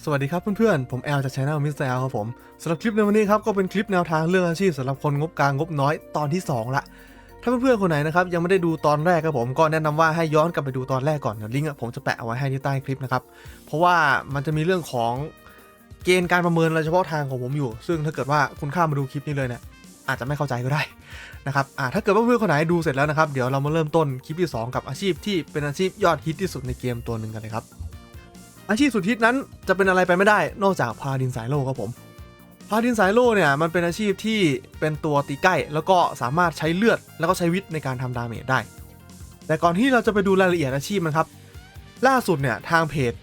สวัสดีครับเพื่อนๆผมแอลจาก Channel Mr. L ครับผมสำหรับคลิปในวันนี้ครับก็เป็นคลิปแนวทางเรื่องอาชีพสำหรับคนงบกลางงบน้อยตอนที่2ละถ้าเพื่อนๆคนไหนนะครับยังไม่ได้ดูตอนแรกครับผมก็แนะนำว่าให้ย้อนกลับไปดูตอนแรกก่อนเดี๋ยวลิงก์ผมจะแปะเอาไว้ให้ที่ใต้คลิปนะครับเพราะว่ามันจะมีเรื่องของเกณฑ์การประเมินเฉพาะทางของผมอยู่ซึ่งถ้าเกิดว่าคุณข้ามมาดูคลิปนี้เลยเนี่ยอาจจะไม่เข้าใจก็ได้นะครับถ้าเกิดว่าเพื่อนคนไหนดูเสร็จแล้วนะครับเดี๋ยวเรามาเริ่มต้นคลิปที่2กับอาชีพที่เป็นอาชีพยอดฮิตที่สุดในเกมตัวหนึ่งกันเลยครับอาชีพสุดฮิตนั้นจะเป็นอะไรไปไม่ได้นอกจากพาดินสายโลครับผมพาดินสายโลเนี่ยมันเป็นอาชีพที่เป็นตัวตีใกล้แล้วก็สามารถใช้เลือดแล้วก็ใช้วิทย์ในการทำดาเมจได้แต่ก่อนที่เราจะไปดูรายละเอียดอาชีพมันครับล่าสุดเนี่ยทางเพจ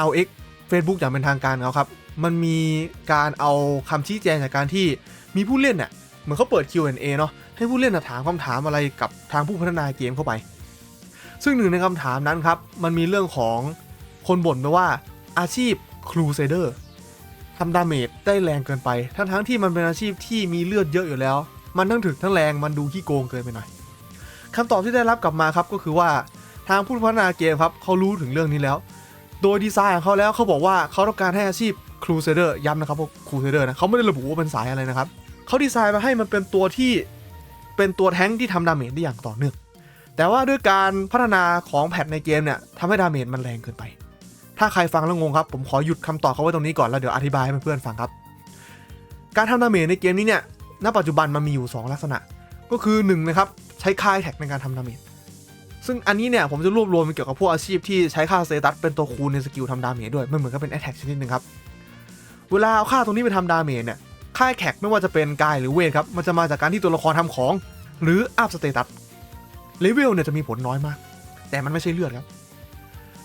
RX Facebook อย่างเป็นทางการเขาครับมันมีการเอาคำชี้แจงจากการที่มีผู้เล่นเนี่ยเหมือนเขาเปิด Q&A เนาะให้ผู้เล่นถามคำถามอะไรกับทางผู้พัฒนาเกมเข้าไปซึ่งหนึ่งในคำถามนั้นครับมันมีเรื่องของคนบ่นไปว่าอาชีพครูเซเดอร์ทำดาเมจได้แรงเกินไปทั้งที่มันเป็นอาชีพที่มีเลือดเยอะอยู่แล้วมันทั้งถึกทั้งแรงมันดูขี้โกงเกินไปหน่อยคำตอบที่ได้รับกลับมาครับก็คือว่าทางผู้พัฒนาเกมครับเขารู้ถึงเรื่องนี้แล้วโดยดีไซน์ของเขาแล้วเขาบอกว่าเขาต้องการให้อาชีพครูเซเดอร์ย้ำนะครับว่าครูเซเดอร์นะเขาไม่ได้ระบุว่าเป็นสายอะไรนะครับเขาดีไซน์มาให้มันเป็นตัวที่เป็นตัวแท้งที่ทำดาเมจได้อย่างต่อเนื่องแต่ว่าด้วยการพัฒนาของแพทในเกมเนี่ยทำให้ดาเมจมันแรงเกินไปถ้าใครฟังแล้วงงครับผมขอหยุดคำตอบเขาไว้ตรงนี้ก่อนแล้วเดี๋ยวอธิบายให้เพื่อนๆฟังครับการทำดาเมจในเกมนี้เนี่ยณปัจจุบันมันมีอยู่2ลักษณะก็คือ1นะครับใช้ค่าแท็กในการทำดาเมจซึ่งอันนี้เนี่ยผมจะรวบรวมเกี่ยวกับพวกอาชีพที่ใช้ค่าสเตตัสเป็นตัวคูณในสกิลทำดาเมจด้วยมันเหมือนกับเป็นแอทแท็กชนิดนึงครับเวลาเอาค่าตรงนี้ไปทำดาเมจเนี่ยค่าแท็กไม่ว่าจะเป็นกายหรือเวทครับมันจะมาจากการที่ตัวละครทำของหรืออัพสเตตัสเลเวลเนี่ยจะมีผลน้อยมากแต่มันไม่ใช่เลือดครับ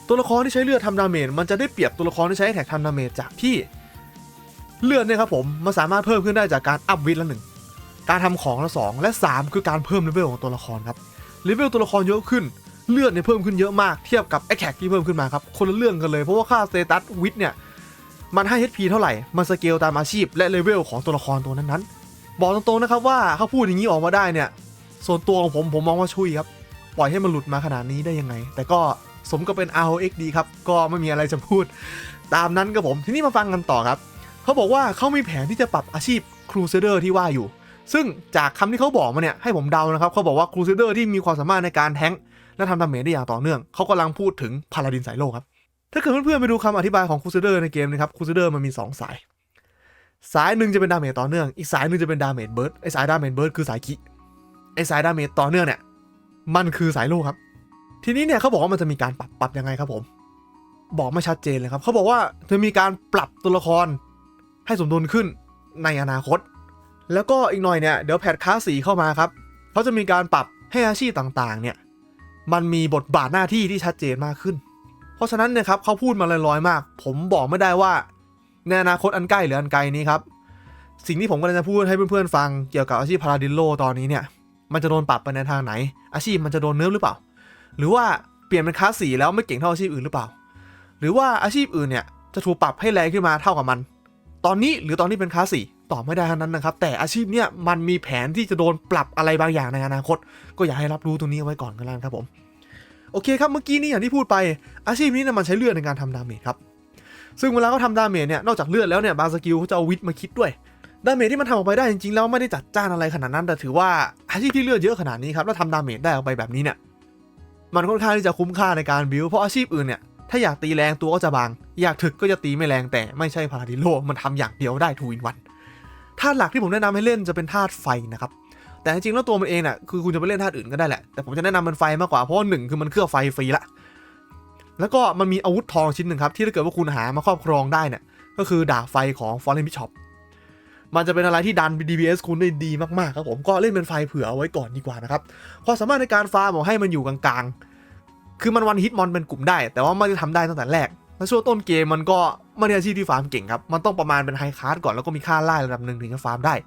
ตัวละครที่ใช้เลือดทำดาเมจมันจะได้เปรียบตัวละครที่ใช้แท็กทำดาเมจจากที่เลือดเนี่ยครับผมมันสามารถเพิ่มขึ้นได้จากการอัพวิทละ1การทำของละ2และ3คือการเพิ่มเลเวลของตัวละครครับเลเวลตัวละครเยอะขึ้นเลือดเนี่ยเพิ่มขึ้นเยอะมากเทียบกับแอคแท็กที่เพิ่มขึ้นมาครับคนละเรื่องกันเลยเพราะว่าค่าสเตตัสวิทเนี่ยมันให้ HP เท่าไหร่มันสเกลตามอาชีพและเลเวลของตัวละครตัวนั้นๆบอกตรงๆนะครับว่าเขาพูดอย่างนี้ออกมาได้เนี่ยส่วนตัวของผมมองว่าชุยครับปล่อยให้มันหลุดมาขนาดนี้ได้ยังไงแต่ก็สมกับเป็น RX ดีครับก็ไม่มีอะไรจะพูดตามนั้นครับผมทีนี้มาฟังกันต่อครับเขาบอกว่าเขามีแผนที่จะปรับอาชีพครูเซเดอร์ที่ว่าอยู่ซึ่งจากคำที่เขาบอกมาเนี่ยให้ผมเดานะครับเขาบอกว่าครูเซเดอร์ที่มีความสามารถในการแทงค์และทำดาเมจได้อย่างต่อเนื่องเขากำลังพูดถึงพาลาดินสายโลกครับถ้าเกิดเพื่อนๆไปดูคำอธิบายของครูเซเดอร์ในเกมนะครับครูเซเดอร์มันมี2สายหนึ่งจะเป็นดาเมจต่อเนื่องอีกสายหนึ่งจะเป็นดาเมจเบิร์ดไอสายดาเมจเบิร์ดคือสายคิไอสายดาเมจต่อเนื่องเนี่ยมันคือสายโลกครับทีนี้เนี่ยเขาบอกว่ามันจะมีการปรับยังไงครับผมบอกไม่ชัดเจนเลยครับเขาบอกว่าจะมีการปรับตัวละครให้สมดุลขึ้นในอนาคตแล้วก็อีกหน่อยเนี่ยเดี๋ยวแพทคลาส4เข้ามาครับเขาจะมีการปรับให้อาชีพต่างๆเนี่ยมันมีบทบาทหน้าที่ที่ชัดเจนมากขึ้นเพราะฉะนั้นเนี่ยครับเขาพูดมาลอยๆมากผมบอกไม่ได้ว่าในอนาคตอันใกล้หรืออันไกลนี้ครับสิ่งที่ผมกำลังจะพูดให้เพื่อนๆฟังเกี่ยวกับอาชีพพาราดินโลตอนนี้เนี่ยมันจะโดนปรับไปในทางไหนอาชีพมันจะโดนเนิร์ฟหรือเปล่าหรือว่าเปลี่ยนเป็นคลาส4แล้วไม่เก่งเท่าอาชีพอื่นหรือเปล่าหรือว่าอาชีพอื่นเนี่ยจะถูกปรับให้แรงขึ้นมาเท่ากับมันตอนนี้หรือตอนนี้เป็นคลาส4ตอบไม่ได้ทั้งนั้นนะครับแต่อาชีพเนี่ยมันมีแผนที่จะโดนปรับอะไรบางอย่างในอนาคตก็อยากให้รับรู้ตรงนี้ไว้ก่อนกันแล้วครับผมโอเคครับเมื่อกี้นี้อย่างที่พูดไปอาชีพนี้เนี่ยมันใช้เลือดในการทำดาเมจครับซึ่งเวลาเขาทำดาเมจเนี่ยนอกจากเลือดแล้วเนี่ยบางสกิลเขาจะเอาวิทมาคิดด้วยดาเมจที่มันทำออกไปได้จริงๆแล้วไม่ได้จัดจ้านอะไรขนาดนั้นแต่ถือว่าอาชีพที่เลือดเยอะขนาดนี้ครับแล้วทำดาเมจได้ออกไปแบบนี้เนี่ยมันค่อนข้างที่จะคุ้มค่าในการบิวเพราะอาชีพอื่นเนี่ยถ้าอยากตีแรงตัวก็จะบางอยากถึกก็จะตีไม่แรงแต่ไม่ใช่พาราดิโลมันทำอย่างเดียวได้ทูอินวันธาตุหลักที่ผมแนะนำให้เล่นจะเป็นธาตุไฟนะครับแต่จริงๆแล้วตัวมันเองน่ะคือคุณจะไปเล่นธาตุอื่นก็ได้แหละแต่ผมจะแนะนำเป็นไฟมากกว่าเพราะ1คือมันเคลือบไฟฟรีละแล้วก็มันมีอาวุธทองชิ้นหนึ่งครับที่ถ้าเกิดว่าคุณหามาครอบครองได้เนี่ยก็คือดาบไฟของ Fallen Bishop มันจะเป็นอะไรที่ดัน DPS คุณได้ดีมากๆครับผมก็เล่นเป็นไฟเผื่อเอาไว้ก่อนดีกว่านะครับความสามารถในการฟาร์มให้มันอยู่กลางๆคือมันวันฮิตมอนเป็นกลุ่มได้แต่ว่าไม่ได้ทำได้ตั้งแต่แรกแล้วช่วงต้นเกมมันก็ไม่ได้อาชีพที่ฟาร์มเก่งครับมันต้องประมาณเป็นไฮคลาสก่อนแล้วก็มีค่าล่าระดับหนึ่งถึงจะฟาร์มได้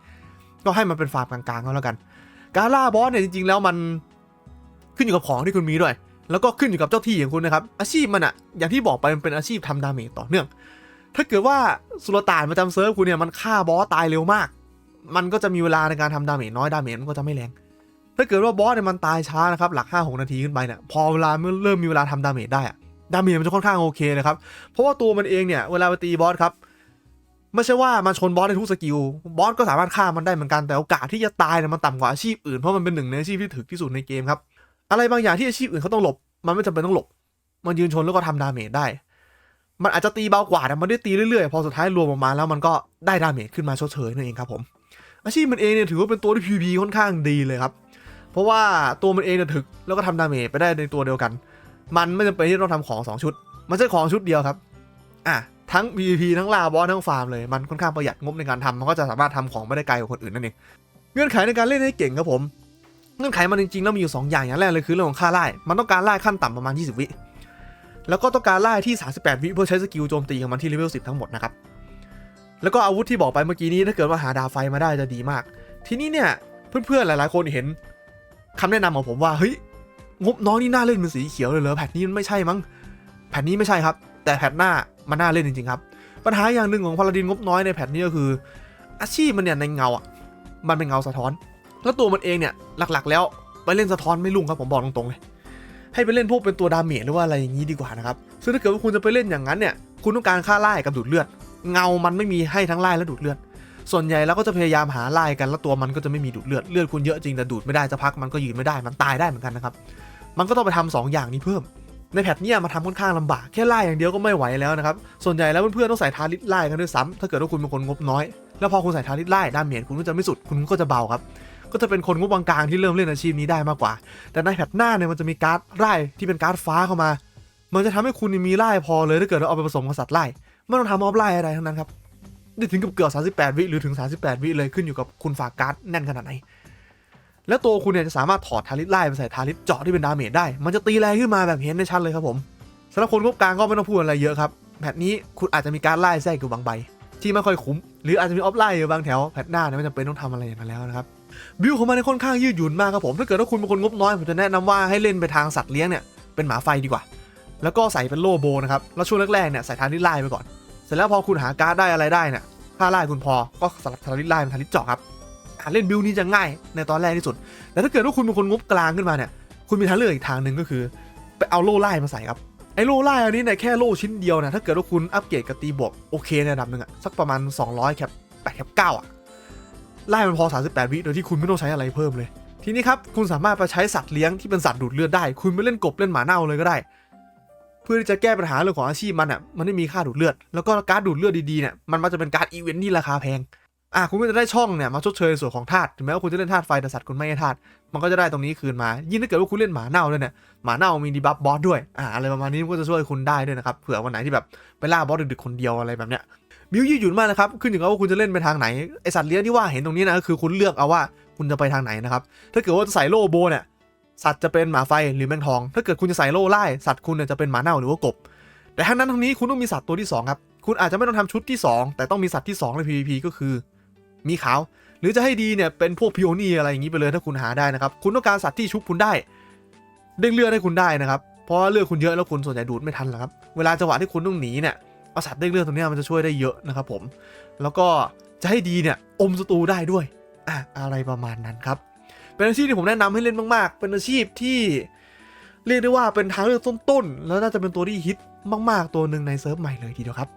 ก็ให้มันเป็นฟาร์มกลางๆก็แล้วกันการล่าบอสเนี่ยจริงๆแล้วมันขึ้นอยู่กับของที่คุณมีด้วยแล้วก็ขึ้นอยู่กับเจ้าที่ของคุณนะครับอาชีพมันอะอย่างที่บอกไปมันเป็นอาชีพทำดาเมจต่อเนื่องถ้าเกิดว่าสุลต่านประจำเซิร์ฟคุณเนี่ยมันฆ่าบอสตายเร็วมากมันก็จะมีเวลาในการทำดาเมจน้อยดาเมจมันก็จะไม่แรงถ้าเกิดว่าบอสเนี่ยมันตายช้านะครับหลัก 5-6 นาทีขึ้นไปเนี่ยพอเวลาเริ่มมีเวลาทำดาเมจได้อะ ดาเมจมันจะค่อนข้างโอเคเลยครับเพราะว่าตัวมันเองเนี่ยเวลาไปตีบอสครับไม่ใช่ว่ามันชนบอสได้ทุกสกิลบอสก็สามารถฆ่ามันได้เหมือนกันแต่โอกาสที่จะตายเนี่ยมันต่ำกว่าอาชีพอื่นเพราะมันเป็นหนึ่งในอาชีพที่ถึกที่สุดในเกมครับอะไรบางอย่างที่อาชีพอื่นเขาต้องหลบมันไม่จำเป็นต้องหลบมันยืนชนแล้วก็ทำดาเมจได้มันอาจจะตีเบากว่าแต่มันได้ตีเรื่อยๆพอสุดท้ายรวมออกมาแล้วมันก็ได้ดาเมจขึ้นมาชดเชยนั่นเองครับผมอาชีพมันเองเนี่ยถือว่าเป็นตัวที่ PVP ค่อนข้างดีเลยครับเพราะว่าตัวมันเองเนี่ยถึกแล้วก็ทำดาเมจไปได้ในตัวเดียวกันมันไม่จำเป็นที่ต้องทำของ2ชุดมันใช้ของชุดเดียวครับทั้ง PVP ทั้งล่าบอสทั้งฟาร์มเลยมันค่อนข้างประหยัดงบในการทำมันก็จะสามารถทำของไม่ได้ไกลกว่าคนอื่นนั่นเองเงื่อนไขในการเล่นให้เก่งครับผมเงื่อนไขมันจริงๆแล้วมีอยู่2อย่างอย่างแรกเลยคือเรื่องของค่าไล่มันต้องการไล่ขั้นต่ำประมาณ20 วิแล้วก็ต้องการไล่ที่38 วิเพื่อใช้สกิลโจมตีของมันที่เลเวล10ทั้งหมดนะครับแล้วก็อาวุธที่บอกไปเมื่อกี้นี้ถ้าเกิดว่าหาดาวไฟมาได้จะดีมากทีนี้เนี่ยเพื่อนๆหลายๆคนเห็นคำแนะนำของผมว่าเฮ้ยงบน้อยนี่น่าเล่นเป็นสีเขียวเลยเหรอแพทนี้มันไม่ใช่มั้งแพทนี้ไม่ใช่ครับแต่แพทหน้ามันน่าเล่นจริงๆครับปัญหาอย่างหนึ่งของพาลาดินงบน้อยในแพทนี้ก็คืออาชีพมันเนี่ยในเงาอ่ะมันเป็นเงาสะท้อนแล้วตัวมันเองเนี่ยหลักๆแล้วไปเล่นสะท้อนไม่ลุ่งครับผมบอกตรงๆเลยให้ไปเล่นพวกเป็นตัวดาเมจหรือว่าอะไรอย่างนี้ดีกว่านะครับซึ่งถ้าเกิดว่าคุณจะไปเล่นอย่างนั้นเนี่ยคุณต้องการฆ่าไล่กับดูดเลือดเงามันไม่มีให้ทั้งไล่และดูดเลือดส่วนใหญ่แล้วก็จะพยายามหาไล่กันแล้วตัวมันก็จะไม่มีดูดเลือดคุณเยอะจริงแต่ดูดไม่ได้จะพักมันก็ยืนไม่ได้มันตายได้เหมือนกันนะครับมันก็ต้องไปทำ2อย่างนี้เพิ่มในแพทเนี่ยมาทำค่อนข้างลำบากแค่ไล่อย่างเดียวก็ไม่ไหวแล้วนะครับส่วนใหญ่แล้วเพื่อนๆต้องใส่ทาริสไล่กันด้วยซ้ำถ้าเกิดว่าคุณเป็นคนงบน้อยแล้วพอคุณใส่ทาริสไล่ดาเมจคุณก็จะไม่สุดคุณก็จะเบาครับก็จะเป็นคนงบกลางๆที่เริ่มเล่นอาชีพนี้ได้มากกว่าแต่ในแพทหน้าเนี่ยมันจะมีการ์ดไล่ที่เป็นการ์ดฟ้าเข้ามามันจะทำให้คุณมีไล่พอเลยถ้าเกิดเราเอาไปผสมกับสัตว์ไล่ไม่ต้องทำออฟไล่อะไรทั้งนั้นครับได้ถึงกับเกือบ38 วิหรือถึง38 วิเลยขึ้นอยู่กับคุณฝากการ์ดแน่นขนาดไหนแล้วตัวคุณเนี่ยจะสามารถถอดทาริสไล่ไปใส่ทาริสเจาะที่เป็นดาเมจได้มันจะตีแรงขึ้นมาแบบเห็นได้ชัดเลยครับผมสำหรับคนงบกลางก็ไม่ต้องพูดอะไรเยอะครับแพทนี้คุณอาจจะมีการไล่แทรกอยู่บางใบที่ไม่ค่อยคุ้มหรืออาจจะมีออฟไล่อยู่บางแถวแพทหน้าเนี่ยไม่จำเป็นต้องทำอะไรอย่างนั้นแล้วนะครับบิลของมันค่อนข้างยืดหยุ่นมากครับผมถ้าเกิดว่าคุณเป็นคนงบน้อยผมจะแนะนำว่าให้เล่นไปทางสัตว์เลี้ยงเนี่ยเป็นหมาไฟดีกว่าแล้วก็ใส่เป็นโล่โบนะครับแล้วช่วงแรกๆเนี่ยใส่ทาริสไล่ไปก่อนเสร็จแล้วพอคุณหาการ์ดได้อะไรได้เนี่ยค่าไล่คุณพอก็สลับทาริสไล่เป็นทาริสเจาะครับเล่นบิลนี้จะง่ายในตอนแรกที่สุดแต่ถ้าเกิดว่าคุณเป็นคนงบกลางขึ้นมาเนี่ยคุณมีทางเลือกอีกทางหนึ่งก็คือไปเอาโล่ไล่มาใส่ครับไอ้โล่ไล่อันนี้เนี่ยแค่โล่ชิ้นเดียวนะถ้าเกิดว่าคุณอัปเกรดกับตีบวกโอเคในระดับหนึ่งอะสักประมาณ200แคป8แคป9อะไล่มันพอ38 วิโดยที่คุณไม่ต้องใช้อะไรเพิ่มเลยทีนี้ครับคุณสามารถไปใช้สัตว์เลี้ยงที่เป็นสัตว์ดูดเลือดได้คุณไปเล่นกบเล่นหมาเน่าเลยก็ได้เพื่อที่จะแก้ปัญหาเรื่องของอาชีพมันอ่ะมันไม่มีค่าดูดเลือดแล้วก็การดูดเลือดดีๆเนี่ยมันจะเป็นการอีเวนต์ที่ราคาแพงคุณก็จะได้ช่องเนี่ยมาชดเชยส่วนของธาตุถึงแม้ว่าคุณจะเล่นธาตุไฟแต่สัตว์คุณไม่ใช่ธาตุมันก็จะได้ตรงนี้คืนมายิ่งถ้าเกิดว่าคุณเล่นหมาเน่าด้วยเนี่ยหมาเน่ามีดีบัฟบอสด้วยอะไรประมาณนี้ก็จะช่วยคุณได้ด้วยนะครับเผื่อวันไหนที่แบบไปล่าบอสดึกๆคนเดียวอะไรแบบเนี้ยบิวยืดหยุ่นมากนะครับขึ้นอยู่กับว่าคุณจะเล่นไปทางไหนไอสัตว์เลี้ยงที่ว่าเห็นตรงนี้นะก็คือคุณเลือกเอาว่าคุณจะไปทางไหนนะครับถ้าเกิดว่าจะใส่โล่โบเนี่ยสัตว์จะเป็นหมาไฟหรือแมงทองถ้าเกิดคุณจะใส่โล่ไล่สัตว์คุณเนี่ยจะเป็นหมาเน่าหรือว่ากบแต่ทั้งนั้นทั้งนี้คุณต้องมีสัตว์ตัวที่2ครับคุณอาจจะไม่ต้องทำชุดที่2แต่ต้องมีสัตว์ที่2ใน PVP ก็คือมีขาวหรือจะให้ดีเนี่ยเป็นพวกพิโอนีอะไรอย่างนี้ไปเลยถ้าคุณหาได้นะครับคุณต้องการสัตว์ที่ชุบคุณได้เด้งเลือดให้คุณได้นะครับเพราะเลือดคุณเยอะแล้วคุณส่วนใหญ่ดูดไม่ทันหรอกครับเวลาจังหวะที่คุณต้องหนีเนี่ยเอาสัตว์เด้งเลือดตัวนี้มันจะช่วยได้เยอะนะครับผมแล้วก็จะให้ดีเนี่ยอมศัตรูได้ด้วยอะไรประมาณนั้นครับเป็นอาชีพที่ผมแนะนำให้เล่นมากๆเป็นอาชีพที่เรียกได้ว่าเป็นทางเลือกต้นๆแล้วน่าจะเป็นตัวที่ฮิตมากๆตัวหนึ่งในเซิร์ฟใหม่เลยทีเดียวครั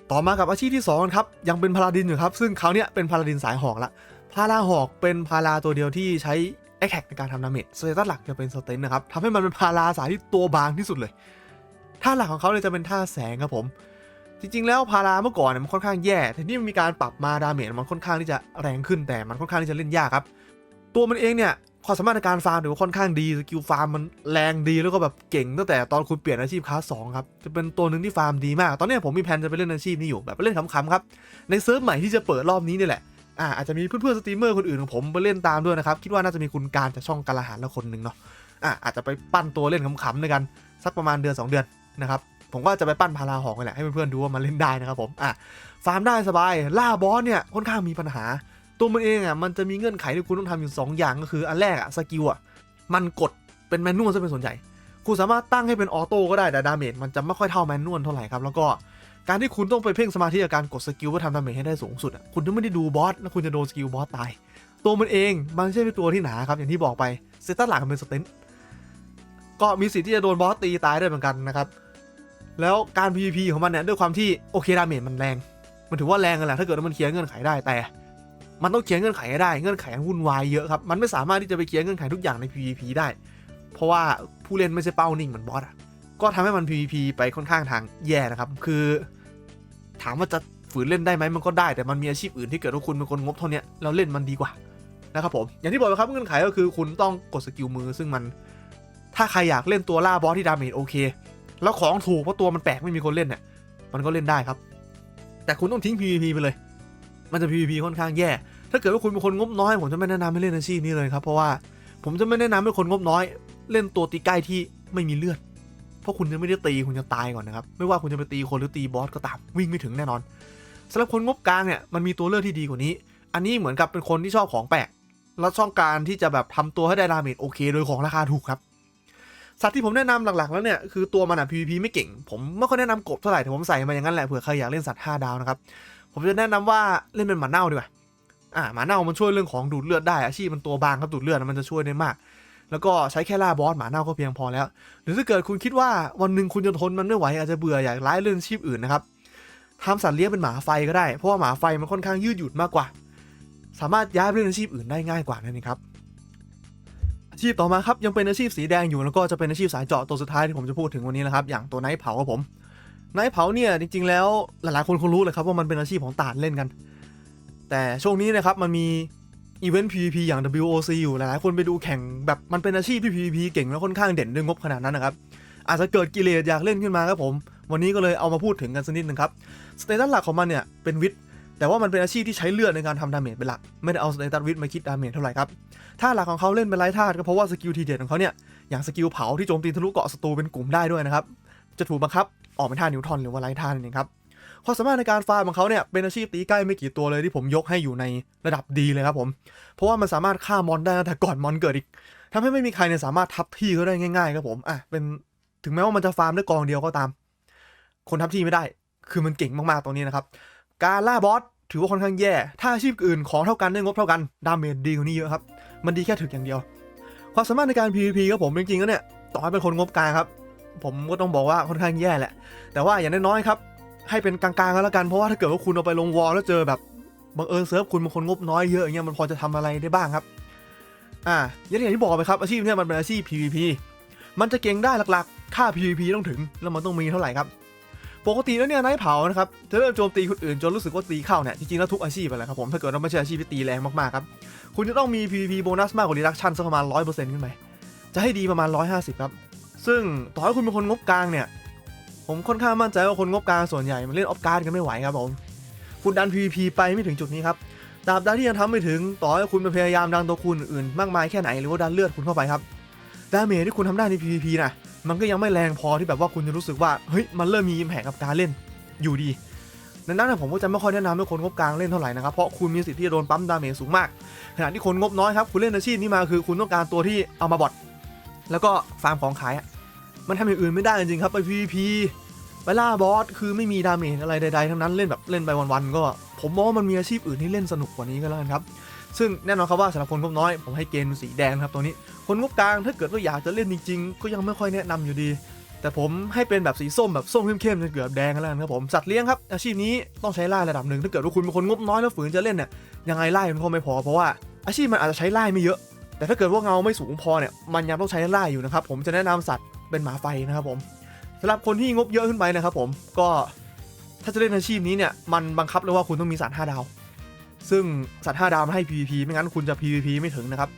บต่อมากับอาชีพที่2ครับยังเป็นพาลาดินอยู่ครับซึ่งเขาเนี่ยเป็นพาลาดินสายหอกละพาราหอกเป็นพาราตัวเดียวที่ใช้แอคแท็กในการทำดาเมจสเตตัสหลักจะเป็นสเตนนะครับทำให้มันเป็นพาราสายที่ตัวบางที่สุดเลยท่าหลักของเขาเลยจะเป็นท่าแสงครับผมจริงๆแล้วพาราเมื่อก่อนเนี่ยมันค่อนข้างแย่แต่นี่มันมีการปรับมาดาเมจมันค่อนข้างที่จะแรงขึ้นแต่มันค่อนข้างที่จะเล่นยากครับตัวมันเองเนี่ยความสามารถในการฟาร์มถือว่าค่อนข้างดีสกิลฟาร์มมันแรงดีแล้วก็แบบเก่งตั้งแต่ตอนคุณเปลี่ยนอาชีพคลาส2ครับจะเป็นตัวหนึ่งที่ฟาร์มดีมากตอนนี้ผมมีแผนจะไปเล่นอาชีพนี้อยู่แบบไปเล่นขำๆครับในเซิร์ฟใหม่ที่จะเปิดรอบนี้นี่แหละอาจจะมีเพื่อนๆสตรีมเมอร์คนอื่นของผมไปเล่นตามด้วยนะครับคิดว่าน่าจะมีคุณการจากช่องการอาหารละคนหนึ่งเนาะอาจจะไปปั้นตัวเล่นขำๆด้วยกันสักประมาณเดือน2 เดือนนะครับผมก็จะไปปั้นพาราหอกนี่แหละให้เพื่อนๆดูว่ามันเล่นได้นะครับผมฟาร์มได้สบายล่าบอสเนี่ยค่อนข้างมีปัญหาตัวมันเองมันจะมีเงื่อนไขที่คุณต้องทำอยู่2อย่างก็คืออันแรกสกิลมันกดเป็นแมนนวลซะเป็นส่วนใหญ่คุณสามารถตั้งให้เป็นออโต้ก็ได้แต่ดาเมจมันจะไม่ค่อยเท่าแมนนวลเท่าไหร่ครับแล้วก็การที่คุณต้องไปเพ่งสมาธิกับการกดสกิลเพื่อทำดาเมจให้ได้สูงสุดคุณจะไม่ได้ดูบอสแล้วคุณจะโดนสกิลบอสตายตัวมันเองมันไม่ใช่เป็นตัวที่หนาครับอย่างที่บอกไปเซตตัสหลักมันเป็นสเตน ก็มีสิทธิ์ที่จะโดนบอสตีตายได้เหมือนกันนะครับแล้วการ PVP ของมันเนี่ยด้วยความที่โอเคดาเมจมันแรงมันถือว่าแรงกันแหละถ้าเกิดว่ามันเคลียร์เงื่อนไขได้แต่มันต้องเคลียร์เงื่อนไขให้ได้เงื่อนไขวุ่นวายเยอะครับมันไม่สามารถที่จะไปเคลียร์เงื่อนไขทุกอย่างใน PVP ได้เพราะว่าผู้เล่นไม่ใช่เป้านิ่งเหมือนบอสอ่ะก็ทำให้มัน PVP ไปค่อนข้างทางแย่นะครับคือถามว่าจะฝืนเล่นได้ไหมมันก็ได้แต่มันมีอาชีพอื่นที่เกิดว่าคุณเป็นคนงบเท่านี้แล้วเล่นมันดีกว่านะครับผมอย่างที่บอกไปครับเงื่อนไขก็คือคุณต้องกดสกิลมือซึ่งมันถ้าใครอยากเล่นตัวล่าบอสที่ดาเมจโอเคแล้วของถูกเพราะตัวมันแปลกไม่มีคนเล่นเนี่ยมันก็เล่นได้ครับแต่คุณต้องทิ้ง PVP ไปเลยมันจะ PVP ค่อนข้างแย่ถ้าเกิดว่าคุณเป็นคนงบน้อยผมจะไม่แนะนำให้เล่นอาชีพนี้เลยครับเพราะว่าผมจะไม่แนะนำให้คนงบน้อยเล่นตัวตีใกล้ที่ไม่มีเลือดเพราะคุณจะไม่ได้ตีคุณจะตายก่อนนะครับไม่ว่าคุณจะไปตีคนหรือตีบอสก็ตามวิ่งไม่ถึงแน่นอนสำหรับคนงบกลางเนี่ยมันมีตัวเลือกที่ดีกว่านี้อันนี้เหมือนกับเป็นคนที่ชอบของแปลกแล้วช่องการที่จะแบบทำตัวให้ได้ดาเมจโอเคโดยของราคาถูกครับสัตว์ที่ผมแนะนำหลักๆแล้วเนี่ยคือตัวมันPVP ไม่เก่งผมไม่ค่อยแนะนำกบเท่าไหร่แต่ผมใส่มาอย่างนั้นแหละเผื่อใครอยากเล่นสัตว์5 ดาวนะครับผมจะแนะนำว่าเล่นเป็นหมาเน่าดีกว่าหมาเน่ามันช่วยเรื่องของดูดเลือดได้อาชีพมันตัวบางครับดูดเลือดมันจะช่วยได้มากแล้วก็ใช้แค่ล่าบอสหมาเน่าก็เพียงพอแล้วหรือถ้าเกิดคุณคิดว่าวันหนึ่งคุณจะทนมันไม่ไหวอาจจะเบื่ออยากย้ายเรื่องอาชีพอื่นนะครับทำสัตว์เลี้ยงเป็นหมาไฟก็ได้เพราะว่าหมาไฟมันค่อนข้างยืดหยุ่นมากกว่าสามารถย้ายไปเล่นอาชีพอื่นได้ง่ายกว่านั่นเองครับอาชีพต่อมาครับยังเป็นอาชีพสีแดงอยู่แล้วก็จะเป็นอาชีพสายเจาะตัวสุดท้ายที่ผมจะพูดถึงวันนี้นะครับอย่างตัวไนท์เผาครับผมไนท์เผาเนี่ยจริงๆแล้วหลายๆคนคงรู้เลยครับว่ามันเป็นอาชีพของต่านเล่นกันแต่ช่วงนี้นะครับมันมีอีเวนต์ PVP อย่าง WOC อยู่หลายๆคนไปดูแข่งแบบมันเป็นอาชีพที่ PVP เก่งแล้วค่อนข้างเด่นด้วยงบขนาดนั้นนะครับอาจจะเกิดกิเลสอยากเล่นขึ้นมาครับผมวันนี้ก็เลยเอามาพูดถึงกันสักนิดนึงครับสเตตัสหลักของมันเนี่ยเป็นวิทย์แต่ว่ามันเป็นอาชีพที่ใช้เลือดในการทำดาเมจเป็นหลักไม่ได้เอาสเตตัสวิทย์มาคิดดาเมจเท่าไหร่ครับท่าหลักของเขาเล่นเป็นไร้ธาตุก็เพราะว่าสกิลทีเด็ดของเขาเนี่ยอย่างสกิลเผาที่โจมตีทะลุเกาะศัตรูเป็นกลุ่มได้ด้วยนะครับจะถูกบังคับออกเป็นท่านิวทอนหรือว่าไร้ธาตุนั่นเองครับความสามารถในการฟาร์มของเขาเนี่ยเป็นอาชีพตีใกล้ไม่กี่ตัวเลยที่ผมยกให้อยู่ในระดับดีเลยครับผมเพราะว่ามันสามารถฆ่ามอนได้แต่ก่อนมอนเกิดอีกทำให้ไม่มีใครเนี่ยสามารถทับที่เขาได้ง่ายๆครับผมเป็นถึงแม้ว่ามันจะฟาร์มได้กองเดียวก็ตามคนทับที่ไม่ได้คือมันเก่งมากๆตรงนี้นะครับการล่าบอสถือว่าค่อนข้างแย่ถ้าอาชีพอื่นของเท่ากันได้งบเท่ากันดาเมจดีกว่านี้เยอะครับมันดีแค่ถึกอย่างเดียวความสามารถในการ PVP ครับผมจริงๆแล้วเนี่ยต่อให้เป็นคนงบกลางครับผมก็ต้องบอกว่าค่อนข้างแย่แหละแต่ว่าอย่างน้อยๆครับให้เป็นกลางๆก็แล้วกันเพราะว่าถ้าเกิดว่าคุณเอาไปลงวอลแล้วเจอแบบบังเอิญเซิร์ฟคุณเป็นคนงบน้อยเยอะอย่างเงี้ยมันพอจะทำอะไรได้บ้างครับอย่างที่บอกไปครับอาชีพนี้มันเป็นอาชีพ PVP มันจะเก่งได้หลักๆค่า PVP ต้องถึงแล้วมันต้องมีเท่าไหร่ครับปกติแล้วเนี่ยไนท์เผานะครับจะเริ่มโจมตีคนอื่นจนรู้สึกว่าตีเข้าเนี่ยจริงๆแล้วทุกอาชีพไปแล้วครับผมถ้าเกิดว่าไม่ใช่อาชีพที่ตีแรงมากๆครับคุณจะต้องมี PVP โบนัสมากกว่า Reduction สักประมาณ 100% ขึ้นไปจะให้ดีประมาณ150ครับซึ่งต่อให้คุณเป็นคนงบกลางเนี่ยผมค่อนข้างมั่นใจว่าคนงบกลางส่วนใหญ่มันเล่นออฟการ์ดกันไม่ไหวครับผมคุณดัน PVP ไปไม่ถึงจุดนี้ครับตราบใดที่ยังทำไม่ถึงต่อให้คุณพยายามดันตัวคุณอื่นมากมายแค่ไหนหรือว่าดันเลือดคุณเข้าไปครับดาเมจที่คุณทำได้ใน PVP นะมันก็ยังไม่แรงพอที่แบบว่าคุณจะรู้สึกว่าเฮ้ยมันเริ่มมีอิมแพคกับการเล่นอยู่ดีดังนั้นผมก็จะไม่ค่อยแนะนำให้คนงบกลางเล่นเท่าไหร่นะครับเพราะคุณมีสิทธิ์ที่จะโดนปั๊มดาเมจสูงมากขณะที่คนงบน้อยครับคุณเล่นอาชีพนี้มาคือคุณต้องการตัวที่เอามาบอทแล้วก็ฟาร์มของขายมันทำอย่างอื่นไม่ได้จริงๆครับไป PVP ไปล่าบอสคือไม่มีดาเมจอะไรใดๆทั้งนั้นเล่นแบบเล่นไปวันๆก็ผมมองว่ามันมีอาชีพอื่นที่เล่นสนุกกว่านี้ก็แล้วกันครับซึ่งแน่นอนครับว่าสำหรับคนงบน้อยผมให้เกณฑ์สีแดงครับตัวนี้คนงบกลางถ้าเกิดว่าอยากจะเล่นจริงๆก็ยังไม่ค่อยแนะนำอยู่ดีแต่ผมให้เป็นแบบสีส้มแบบส้มเข้มๆจนเกือบแดงแล้วกันครับผมสัตว์เลี้ยงครับอาชีพนี้ต้องใช้ไล่ระดับหนึ่งถ้าเกิดว่าคุณเป็นคนงบน้อยแล้วฝืนจะเล่นเนี่ยยังไงไล่มันก็ไม่พอเพราะว่าอาชีพมันอาจจะใช้ไล่ไม่เยอะแต่ถ้าเกิดว่าเงาไม่สูงพอเนี่ยมันยังต้องใช้ไล่อยู่นะครับผมจะแนะนำสัตว์เป็นหมาไฟนะครับผมสำหรับคนที่งบเยอะขึ้นไปนะครับผมก็ถ้าจะเล่นอาชีพนี้เนี่ยมันบังคับเลยว่าคุณต้องมีสัตว์5 ดาวซึ่งสัตว์5 ดาวมาให้ PVP ไม่งั้นคุณจะ PVP ไม่ถึงนะครับ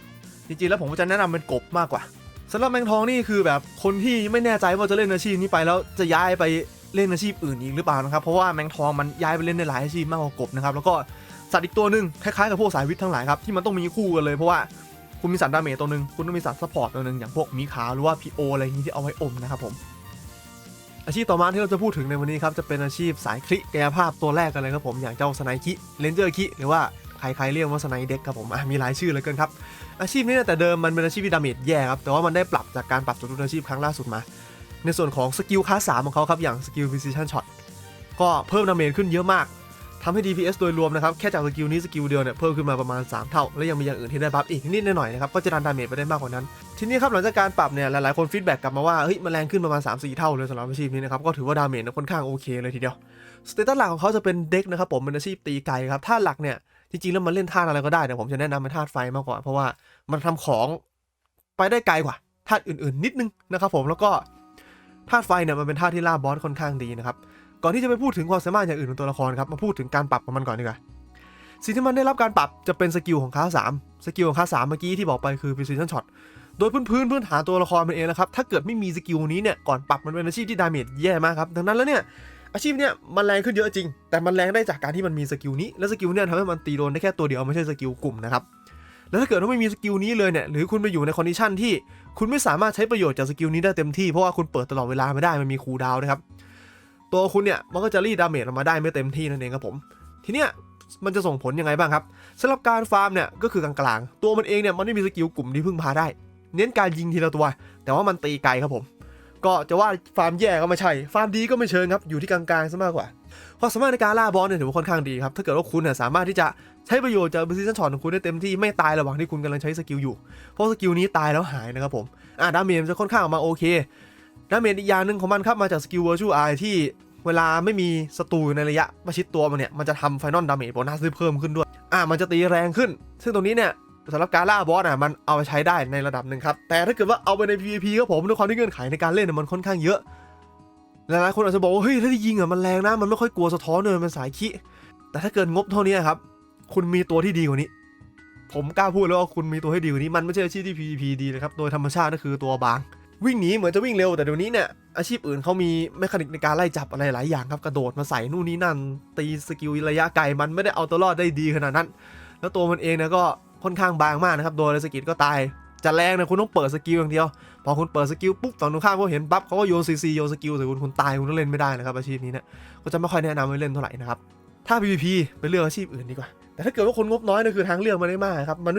จริงๆแล้วผมจะแนะนำเป็นกบมากกว่าสำหรับแมงทองนี่คือแบบคนที่ไม่แน่ใจว่าจะเล่นอาชีพนี้ไปแล้วจะย้ายไปเล่นอาชีพอื่นอีกหรือเปล่านะครับเพราะว่าแมงทองมันย้ายไปเล่นได้หลายอาชีพมากกว่ากบนะครับแล้วก็สัตว์อีกตัวนึงคล้ายๆกับพวกสายวิทย์ทั้งหลายครับที่มันต้องมีคู่กันเลยเพราะว่าคุณมีสัตว์ดาเมจตัวนึงคุณต้องมีสัตว์ซัพพอร์ตตัวนึงอย่างพวกมีขาหรือว่า PO อะไรอย่างนี้ที่เอาไว้อมนะครับผมอาชีพต่อมาที่เราจะพูดถึงในวันนี้ครับจะเป็นอาชีพสายคลิกายภาพตัวแรกกันเลยครับผมอย่างเจ้าสไนคิเลนเจอร์คิหรือว่าใครๆเรียกว่าสไนเด็กครับผมมีหลายชื่อเลยเกินครับอาชีพนี้แต่เดิมมันเป็นอาชีพที่ดาเมจแย่ครับแต่ว่ามันได้ปรับจากการปรับจุดอาชีพครั้งล่าสุดมาในส่วนของสกิลคลาส 3ของเขาครับอย่างสกิล precision shot ก็เพิ่มดาเมจขึ้นเยอะมากท ทำให้ DPS โดยรวมนะครับแค่จากสกิลนี้สกิลเดียวเนี่ยเพิ่มขึ้นมาประมาณ3เท่าและยังมีอย่างอื่นที่ได้บัฟอีกนิดหน่อยนะครับก็จะดันดาเมจไปได้มากกว่านั้นทีนี้ครับหลังจากการปรับเนี่ยหลายๆคนฟีดแบ็กกลับมาว่าเฮ้ยมันแรงขึ้นประมาณ 3-4 เท่าเลยสำหรับอาชีพนี้นะครับก็ถือว่าดาเมจค่อนข้างโอเคเลยทีเดียวสเตตัสหลักของเขาจะเป็นเด็กนะครับผมเป็นอาชีพตีไกลครับท่าหลักเนี่ยจริงๆแล้วมันเล่นท่าอะไรก็ได้แต่ผมจะแนะนำเป็นท่าไฟมากกว่าเพราะว่ามันทำของไปได้ไกลกว่าท่าอื่นๆนิดนึงนะครับผมแล้วก็ท่าไฟเนี่ยมันเป็นท่าที่ล่าบอสค่อนข้างดีนะครับก่อนที่จะไปพูดถึงความสามารถอย่างอื่นของตัวละครครับมาพูดถึงการปรับของมันก่อนดีกว่าสิ่งที่มันได้รับการปรับจะเป็นสกิลของคลาส3สกิลของคลาส3เมื่อกี้ที่บอกไปคือ precision shot โดยพื้นฐานตัวละครมันเองนะครับถ้าเกิดไม่มีสกิลนี้เนี่ยก่อนปรับมันเป็นอาชีพที่ดาเมจแย่มากครับดังนั้นแล้วเนี่ยอาชีพเนี่ยมันแรงขึ้นเยอะจริงแต่มันแรงได้จากการที่มันมีสกิลนี้และสกิลเนี่ยทำให้มันตีโดนได้แค่ตัวเดียวไม่ใช่สกิลกลุ่มนะครับแล้วถ้าเกิดว่าไม่มีสกิลนี้เลยเนี่ยหรือคุณไปอยู่ในคอนดิชันที่คุณไม่สามารถใช้ประโยชน์จากสกิลนี้ได้เต็มที่เพราะว่าคุณเปิดตลอดเวลาไม่ได้มันมีคูลดาวน์นะครับตัวคุณเนี่ยมันก็จะรีดดาเมจออกมาได้ไม่เต็มที่นั่นเองครับผมทีเนี้ยมันจะส่งผลยังไงบ้างครับสำหรับการฟาร์มเนี่ยก็คือกลางๆตัวมันเองเนี่ยมันไม่มีสกิลกลุ่มที่พึ่งพาได้เน้นการยิงทีละตัวแต่ว่ามันตีไกลครับผมก็จะว่าฟาร์มแย่ก็ไม่ใช่ฟาร์มดีก็ไม่เชิงครับอยู่ที่กลางๆซะมากกว่าความสามารถในการล่าบอสเนี่ยถือว่าค่อนข้างดีครับถ้าเกิดว่าคุณเนี่ยสามารถที่จะใช้ประโยชน์จาก precision shot ของคุณได้เต็มที่ไม่ตายระหว่างที่คุณกำลังใช้สกิลอยู่เพราะสกิลนี้ตายแล้วหายนะครับผมดาเมจจะค่อนข้างออกมาโอเคดาเมจอีกอย่างนึงของมันครับมาจากสกิล virtual eye ที่เวลาไม่มีศัตรูในระยะประชิดตัวมันเนี่ยมันจะทำ final damage โบนัสเพิ่มขึ้นด้วยมันจะตีแรงขึ้นซึ่งตรงนี้เนี่ยสำหรับการล่าบอสมันเอาไปใช้ได้ในระดับหนึ่งครับแต่ถ้าเกิดว่าเอาไปใน PVP ครับผมด้วยความที่เงื่อนไขในการเล่นมันค่อนข้างเยอะหลายๆคนอาจจะบอกว่าเฮ้ยถ้ายิงมันแรงนะมันไม่ค่อยกลัวสะท้อนเลยมันสายขี้แต่ถ้าเกิดงบเท่านี้ครับคุณมีตัวที่ดีกว่านี้ผมกล้าพูดเลยว่าคุณมีตัวที่ดีกว่านี้มันไม่ใช่อาชีพที่ PVP ดีนะครับโดยธรรมชาติก็คือตัวบางวิ่งหนีเหมือนจะวิ่งเร็วแต่เดี๋ยวนี้เนี่ยอาชีพอื่นเขามีเมคานิกในการไล่จับอะไรหลายอย่างครับกระโดดมาใส่นู่นนี่นั่นตีสกิลระยะไกลมันไม่ได้เอาตัวรอดได้ดีขนาดนั้นแล้วตัวมันเองเนี่ยก็ค่อนข้างบางมากนะครับโดนสกิลก็ตายจะแรงนะคุณต้องเปิดสกิลอย่างเดียวพอคุณเปิดสกิลปุ๊บฝั่งตรงข้ามเขาเห็นปั๊บเขาก็โยนซีโยนสกิลใส่คุณตายคุณต้องเล่นไม่ได้นะครับอาชีพนี้เนี่ยก็จะไม่ค่อยแนะนำให้เล่นเท่าไหร่นะครับถ้า PVP ไปเลือกอาชีพอื่นดีกว่าแต่ถ้าเกิดว่าคนงบน้อยนี่คือทางเลือกมันได้มากครับมั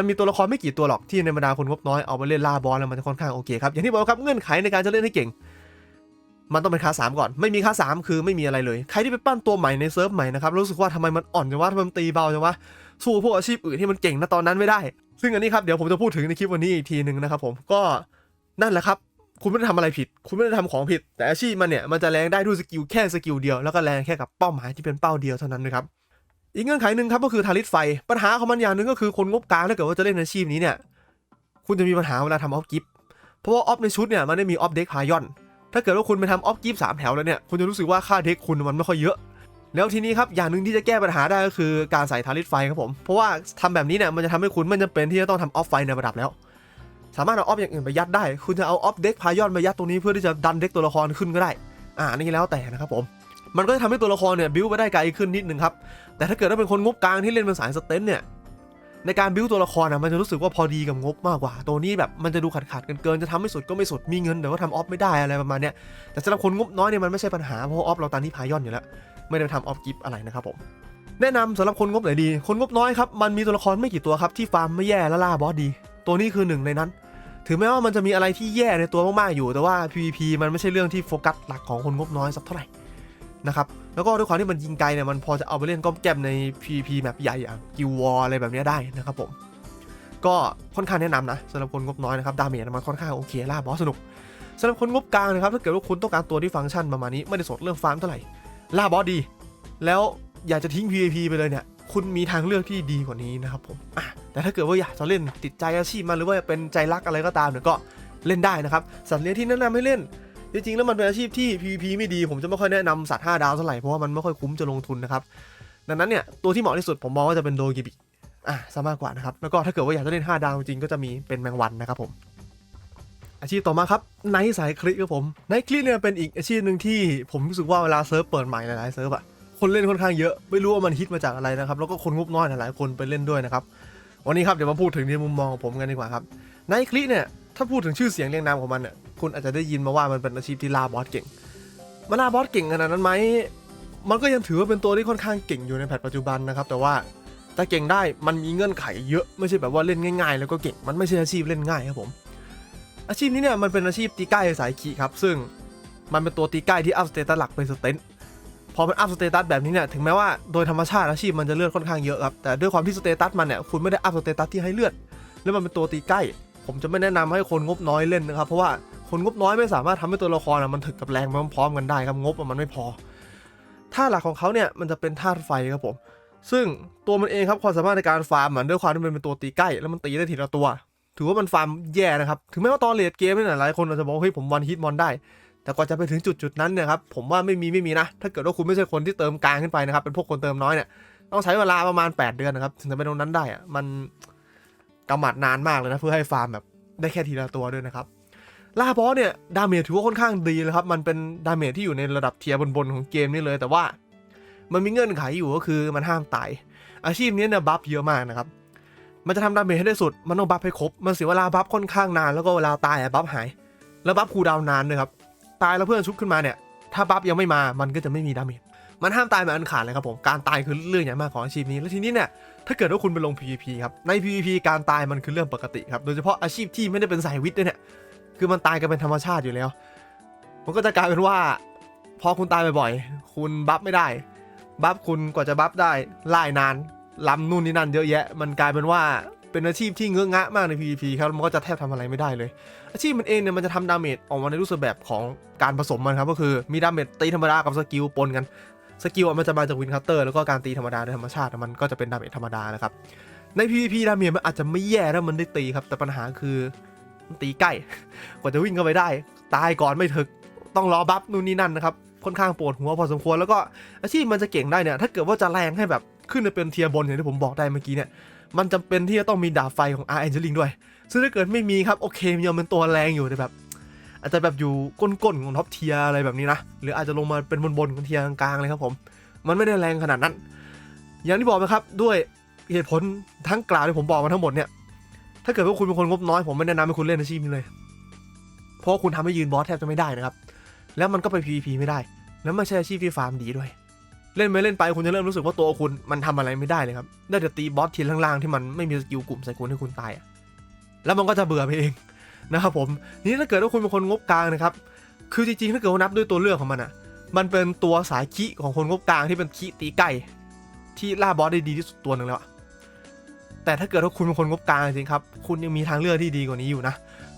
นมีตัวละครไม่กี่ตัวหรอกที่ในบรรดาคนงบน้อยเอาไปเล่นล่าบอสแล้วมันจะค่อนข้างโอเคครับอย่างที่บอกครับเงื่อนไขในการจะเล่นให้เก่งมันต้องเป็นคลาส3ก่อนไม่มีคลาส3คือไม่มีอะไรเลยใครที่ไปปั้นตัวใหม่ในเซิร์ฟใหม่นะครับรู้สึกว่าทำไมมันอ่อนจังวะทำไมมันตีเบาจังวะสู้พวกอาชีพอื่นที่มันเก่งณตอนนั้นไม่ได้ซึ่งอันนี้ครับเดี๋ยวผมจะพูดถึงในคลิปวันนี้อีกทีนึงนะครับผมก็นั่นแหละครับคุณไม่ได้ทำอะไรผิดคุณไม่ได้ทำของผิดแต่อาชีพมันเนี่ยมันจะแรงได้ด้วยสกิลแค่สกิลเดียวแล้วก็แรงแค่กับเป้าหมายที่เป็นเป้าเดียวเท่านั้นนะครับอีกเงื่อนไขหนึ่งครับก็คือทาริสไฟปัญหาของมันอย่างหนึ่งก็คือคนงบกลางถ้าเกิดว่าจะเล่นอาชีพนี้เนี่ยคุณจะมีปัญหาเวลาทำออฟกิฟเพราะว่าออฟในชุดเนี่ยมันได้มีออฟเด็กพายอนถ้าเกิดว่าคุณไปทำออฟกิฟ3แถวแล้วเนี่ยคุณจะรู้สึกว่าค่าเด็กคุณมันไม่ค่อยเยอะแล้วทีนี้ครับอย่างหนึ่งที่จะแก้ปัญหาได้ก็คือการใส่ทาริสไฟครับผมเพราะว่าทำแบบนี้เนี่ยมันจะทำให้คุณไม่จำเป็นที่จะต้องทำออฟไฟในระดับแล้วสามารถเอาออฟอย่างอื่นไปยัดได้คุณจะเอาออฟเด็กพายอนไปยัดตรงนี้เพื่อที่จะดันเด็กตัวละครขึ้นก็ได้นี่แล้วแต่นะครับผมมันก็จะทำให้ตัวละครเนี่ยบิวไปได้ไกลขึ้นนิดนึงครับแต่ถ้าเกิดว่าเป็นคนงบกลางที่เล่นเป็นสายสเตนเนี่ยในการบิวตัวละครมันจะรู้สึกว่าพอดีกับงบมากกว่าตัวนี้แบบมันจะดูขาดเกินจะทำไม่สุดก็ไม่สุดมีเงินแต่ว่าทำออฟไม่ได้อะไรประมาณเนี้ยแต่สำหรับคนงบน้อยเนี่ยมันไม่ใช่ปัญหาเพราะออฟเราตามที่พายอนอยู่แล้วไม่ได้ทำออฟกิฟอะไรนะครับผมแนะนำสำหรับคนงบไหนดีคนงบน้อยครับมันมีตัวละครไม่กี่ตัวครับที่ฟาร์มไม่แย่และล่าบอสดีตัวนี้คือหนึ่งในนั้นถึงแม้ว่ามันจะมีอะไรที่แย่ในตัวมากๆอยู่แต่ว่า PVP มันไม่ใช่เรื่องที่โฟกัสหลักของคนงบน้อยสักเท่าไหร่นะครับแล้วก็ด้วยความที่มันยิงไกลเนี่ยมันพอจะเอาไปเล่นก้อมแกมใน PVP แบบใหญ่อย่างกิลวอร์อะไรแบบนี้ได้นะครับผมก็ค่อนข้างแนะนำนะสำหรับคนงบน้อยนะครับดาเมจมันค่อนข้างโอเคล่าบอสสนุกสำหรับคนงบกลางนะครับถ้าเกิดว่าคุณต้องการตัวที่ฟังก์ชันประมาณนี้ไม่ได้สนเรื่องฟาร์มเท่าไหร่ล่าบอสดีแล้วอยากจะทิ้ง PVP ไปเลยเนี่ยคุณมีทางเลือกที่ดีกว่านี้นะครับผมแต่ถ้าเกิดว่าอยากจะเล่นติดใจอาชีพมันหรือว่าเป็นใจรักอะไรก็ตามเนี่ยก็เล่นได้นะครับสัตว์เลี้ยงที่แนะนำให้เล่นจริงๆแล้วมันเป็นอาชีพที่ PVP ไม่ดีผมจะไม่ค่อยแนะนำสัตว์5 ดาวเท่าไหร่เพราะว่ามันไม่ค่อยคุ้มจะลงทุนนะครับดังนั้นเนี่ยตัวที่เหมาะที่สุดผมมองว่าจะเป็นโดกิบิซะมากกว่านะครับแล้วก็ถ้าเกิดว่าอยากจะเล่น5 ดาวจริงก็จะมีเป็นแมงวันนะครับผมอาชีพต่อมาครับไนท์สายคลิกครับผมไนท์คลิกเนี่ยเป็นอีกอาชีพหนึ่งที่ผมรู้สึกว่าเวลาเซิร์ฟเปิดใหม่หลายๆเซิร์ฟคนเล่นค่อนข้างเยอะไม่รู้ว่ามันฮิตมาจากอะไรนะครับแล้วก็คนงบน้อยหลายคนไปเล่นด้วยนะครับวันนี้ครับเดี๋ยวมาพูดถึงในมุมมองของผมกันดีกว่าครับไนท์คลิกเนี่ยถ้าพูดถึงชื่อเสียงเรียงนามของมันเนี่ยคุณอาจจะได้ยินมาว่ามันเป็นอาชีพที่ล่าบอสเก่งมันล่าบอสเก่งขนาดนั้นไหมมันก็ยังถือว่าเป็นตัวที่ค่อนข้างเก่งอยู่ในแพทปัจจุบันนะครับแต่ว่าแต่เก่งได้มันมีเงื่อนไขเยอะไม่ใช่แบบว่าเล่นง่ายๆแล้วก็เก่งมันไม่ใช่อาชีพเล่นง่ายครับผมอาชีพนี้เนี่ยมันเป็นอาชีพตีใกล้สายขี่ครับซึ่งมันเป็นตัวตีใกล้ที่อัพสเตตัสหลักเป็นสเตน พอมันอัพสเตตัสแบบนี้เนี่ยถึงแม้ว่าโดยธรรมชาติอาชีพมันจะเลือดค่อนข้างเยอะครับแต่ด้วยความที่สเตตัสมันเนี่ยคุณไม่ได้อัพสเตตัสที่ให้เลือดแล้วมันเป็นตัวตีใกล้ผมจะไม่แนะนำให้คนงบน้อยเล่นนะครับเพราะว่าคนงบน้อยไม่สามารถทำให้ตัวละครมันถึกกับแรงพร้อมๆกันได้ครับงบมันไม่พอท่าหลักของเขาเนี่ยมันจะเป็นธาตุไฟครับผมซึ่งตัวมันเองครับความสามารถในการฟาร์มด้วยความที่มันเป็นตัวตีใกล้แล้วมันตีได้ทีละตัวถือว่ามันฟาร์มแย่นะครับถึงแม้ว่าตอนเลดเกมเนี่ยหลายคนอาจจะบอกเฮ้ยผมวันฮิตมอนได้แต่ก่อนจะไปถึงจุดนั้นเนี่ยครับผมว่าไม่มีนะถ้าเกิดว่าคุณไม่ใช่คนที่เติมกลางขึ้นไปนะครับเป็นพวกคนเติมน้อยเนี่ยต้องใช้เวลาประมาณ8 เดือนนะครับถึงจะไปตรงนั้นได้อะมันกำหมัดนานมากเลยนะเพื่อให้ฟาร์มแบบได้แค่ทีละตัวด้วยนะครับล่าบอสเนี่ยดาเมจถือว่าค่อนข้างดีเลยครับมันเป็นดาเมจที่อยู่ในระดับเทียร์บนของเกมนี่เลยแต่ว่ามันมีเงื่อนไขอยู่ก็คือมันห้ามตายอาชีพนี้เนี่ยบัฟเยอะมากนะครับมันจะทำดาเมจให้ได้สุดมันต้องบัฟให้ครบมันเสียเวลาบัฟค่อนข้างนานแล้วก็เวลาตายบัฟหายแล้วบัฟคูลดาวน์นานด้วยครับตายแล้วเพื่อนชุบขึ้นมาเนี่ยถ้าบัฟยังไม่มามันก็จะไม่มีดาเมจมันห้ามตายแบบอันขาดเลยครับผมการตายคือเรื่องใหญ่มากของอาชีพนี้แล้วทีนี้เนี่ยถ้าเกิดว่าคุณไปลง PVP ครับใน PVP การตายมันคือเรื่องปกติครับโดยเฉพาะอาชีพที่ไม่ได้เป็นสายวิทย์เนี่ยคือมันตายกันเป็นธรรมชาติอยู่แล้วมันก็จะกลายเป็นว่าพอคุณตายบ่อยๆคุณบัฟไม่ได้บัฟคุณกว่าจะบัฟได้ไล่นานลำนู่นนี่นั่นเยอะแยะมันกลายเป็นว่าเป็นอาชีพที่เงอะงะมากใน PVP ครับมันก็จะแทบทำอะไรไม่ได้เลยอาชีพมันเองเนี่ยมันจะทำดาเมจออกมาในรูปแบบของการผสมมันครับก็คือมีดาเมจตีธรรมดากับสกิลปนกันสกิลมันจะมาจากวินคัตเตอร์แล้วก็การตีธรรมดาในธรรมชาติมันก็จะเป็นดาเมจธรรมดานะครับใน PVP ดาเมจมันอาจจะไม่แย่ถ้ามันได้ตีครับแต่ปัญหาคือมันตีใกล้กว่าจะวิ่งเข้าไปได้ตายก่อนไม่ถึกต้องรอบัฟนู่นนี่นั่นนะครับค่อนข้างปวดหัวพอสมควรแล้วก็อาชีพมันจะเก่งได้เนี่ยถ้าเกิดว่าจะแรงให้แบบขึ้นไปเป็นเทียร์บนอย่างที่ผมบอกได้เมื่อกี้เนี่ยมันจำเป็นที่จะต้องมีดาบไฟของอาร์แองเจลิงด้วยซึ่งถ้าเกิดไม่มีครับโอเคมันยังเป็นตัวแรงอยู่แต่แบบอาจจะแบบอยู่ก้นๆของท็อปเทียร์อะไรแบบนี้นะหรืออาจจะลงมาเป็นบนของเทียร์กลางๆเลยครับผมมันไม่ได้แรงขนาดนั้นอย่างที่บอกนะครับด้วยเหตุผลทั้งกล่าวที่ผมบอกมาทั้งหมดเนี่ยถ้าเกิดว่าคุณเป็นคนงบน้อยผมไม่แนะนำให้คุณเล่นอาชีพนี้เลยเพราะคุณทำให้ยืนบอสแทบจะไม่ได้นะครับแล้วมันก็ไป PVP ไม่ได้แล้วไม่ใช่อาชีพที่ฟาร์มดีด้วยเล่นไปเล่นไปคุณจะเริ่มรู้สึกว่าตัวคุณมันทำอะไรไม่ได้เลยครับได้แต่ตีบอสทีล่างๆที่มันไม่มีสกิลกลุ่มใส่คุณให้คุณตายแล้วมันก็จะเบื่อไปเองนะครับผมนี่ถ้าเกิดว่าคุณเป็นคนงบกลางนะครับคือจริงๆถ้าเกิดว่านับด้วยตัวเลือกของมันอ่ะมันเป็นตัวสายคิของคนงบกลางที่เป็นคิตีใกล้ที่ล่าบอสได้ดีที่สุดตัวหนึ่งแล้วแต่ถ้าเกิดว่าคุณเป็นคนงบกลางจริงๆครับคุณยังมีทางเลือกที่ดีกว่านี้อยู่นะ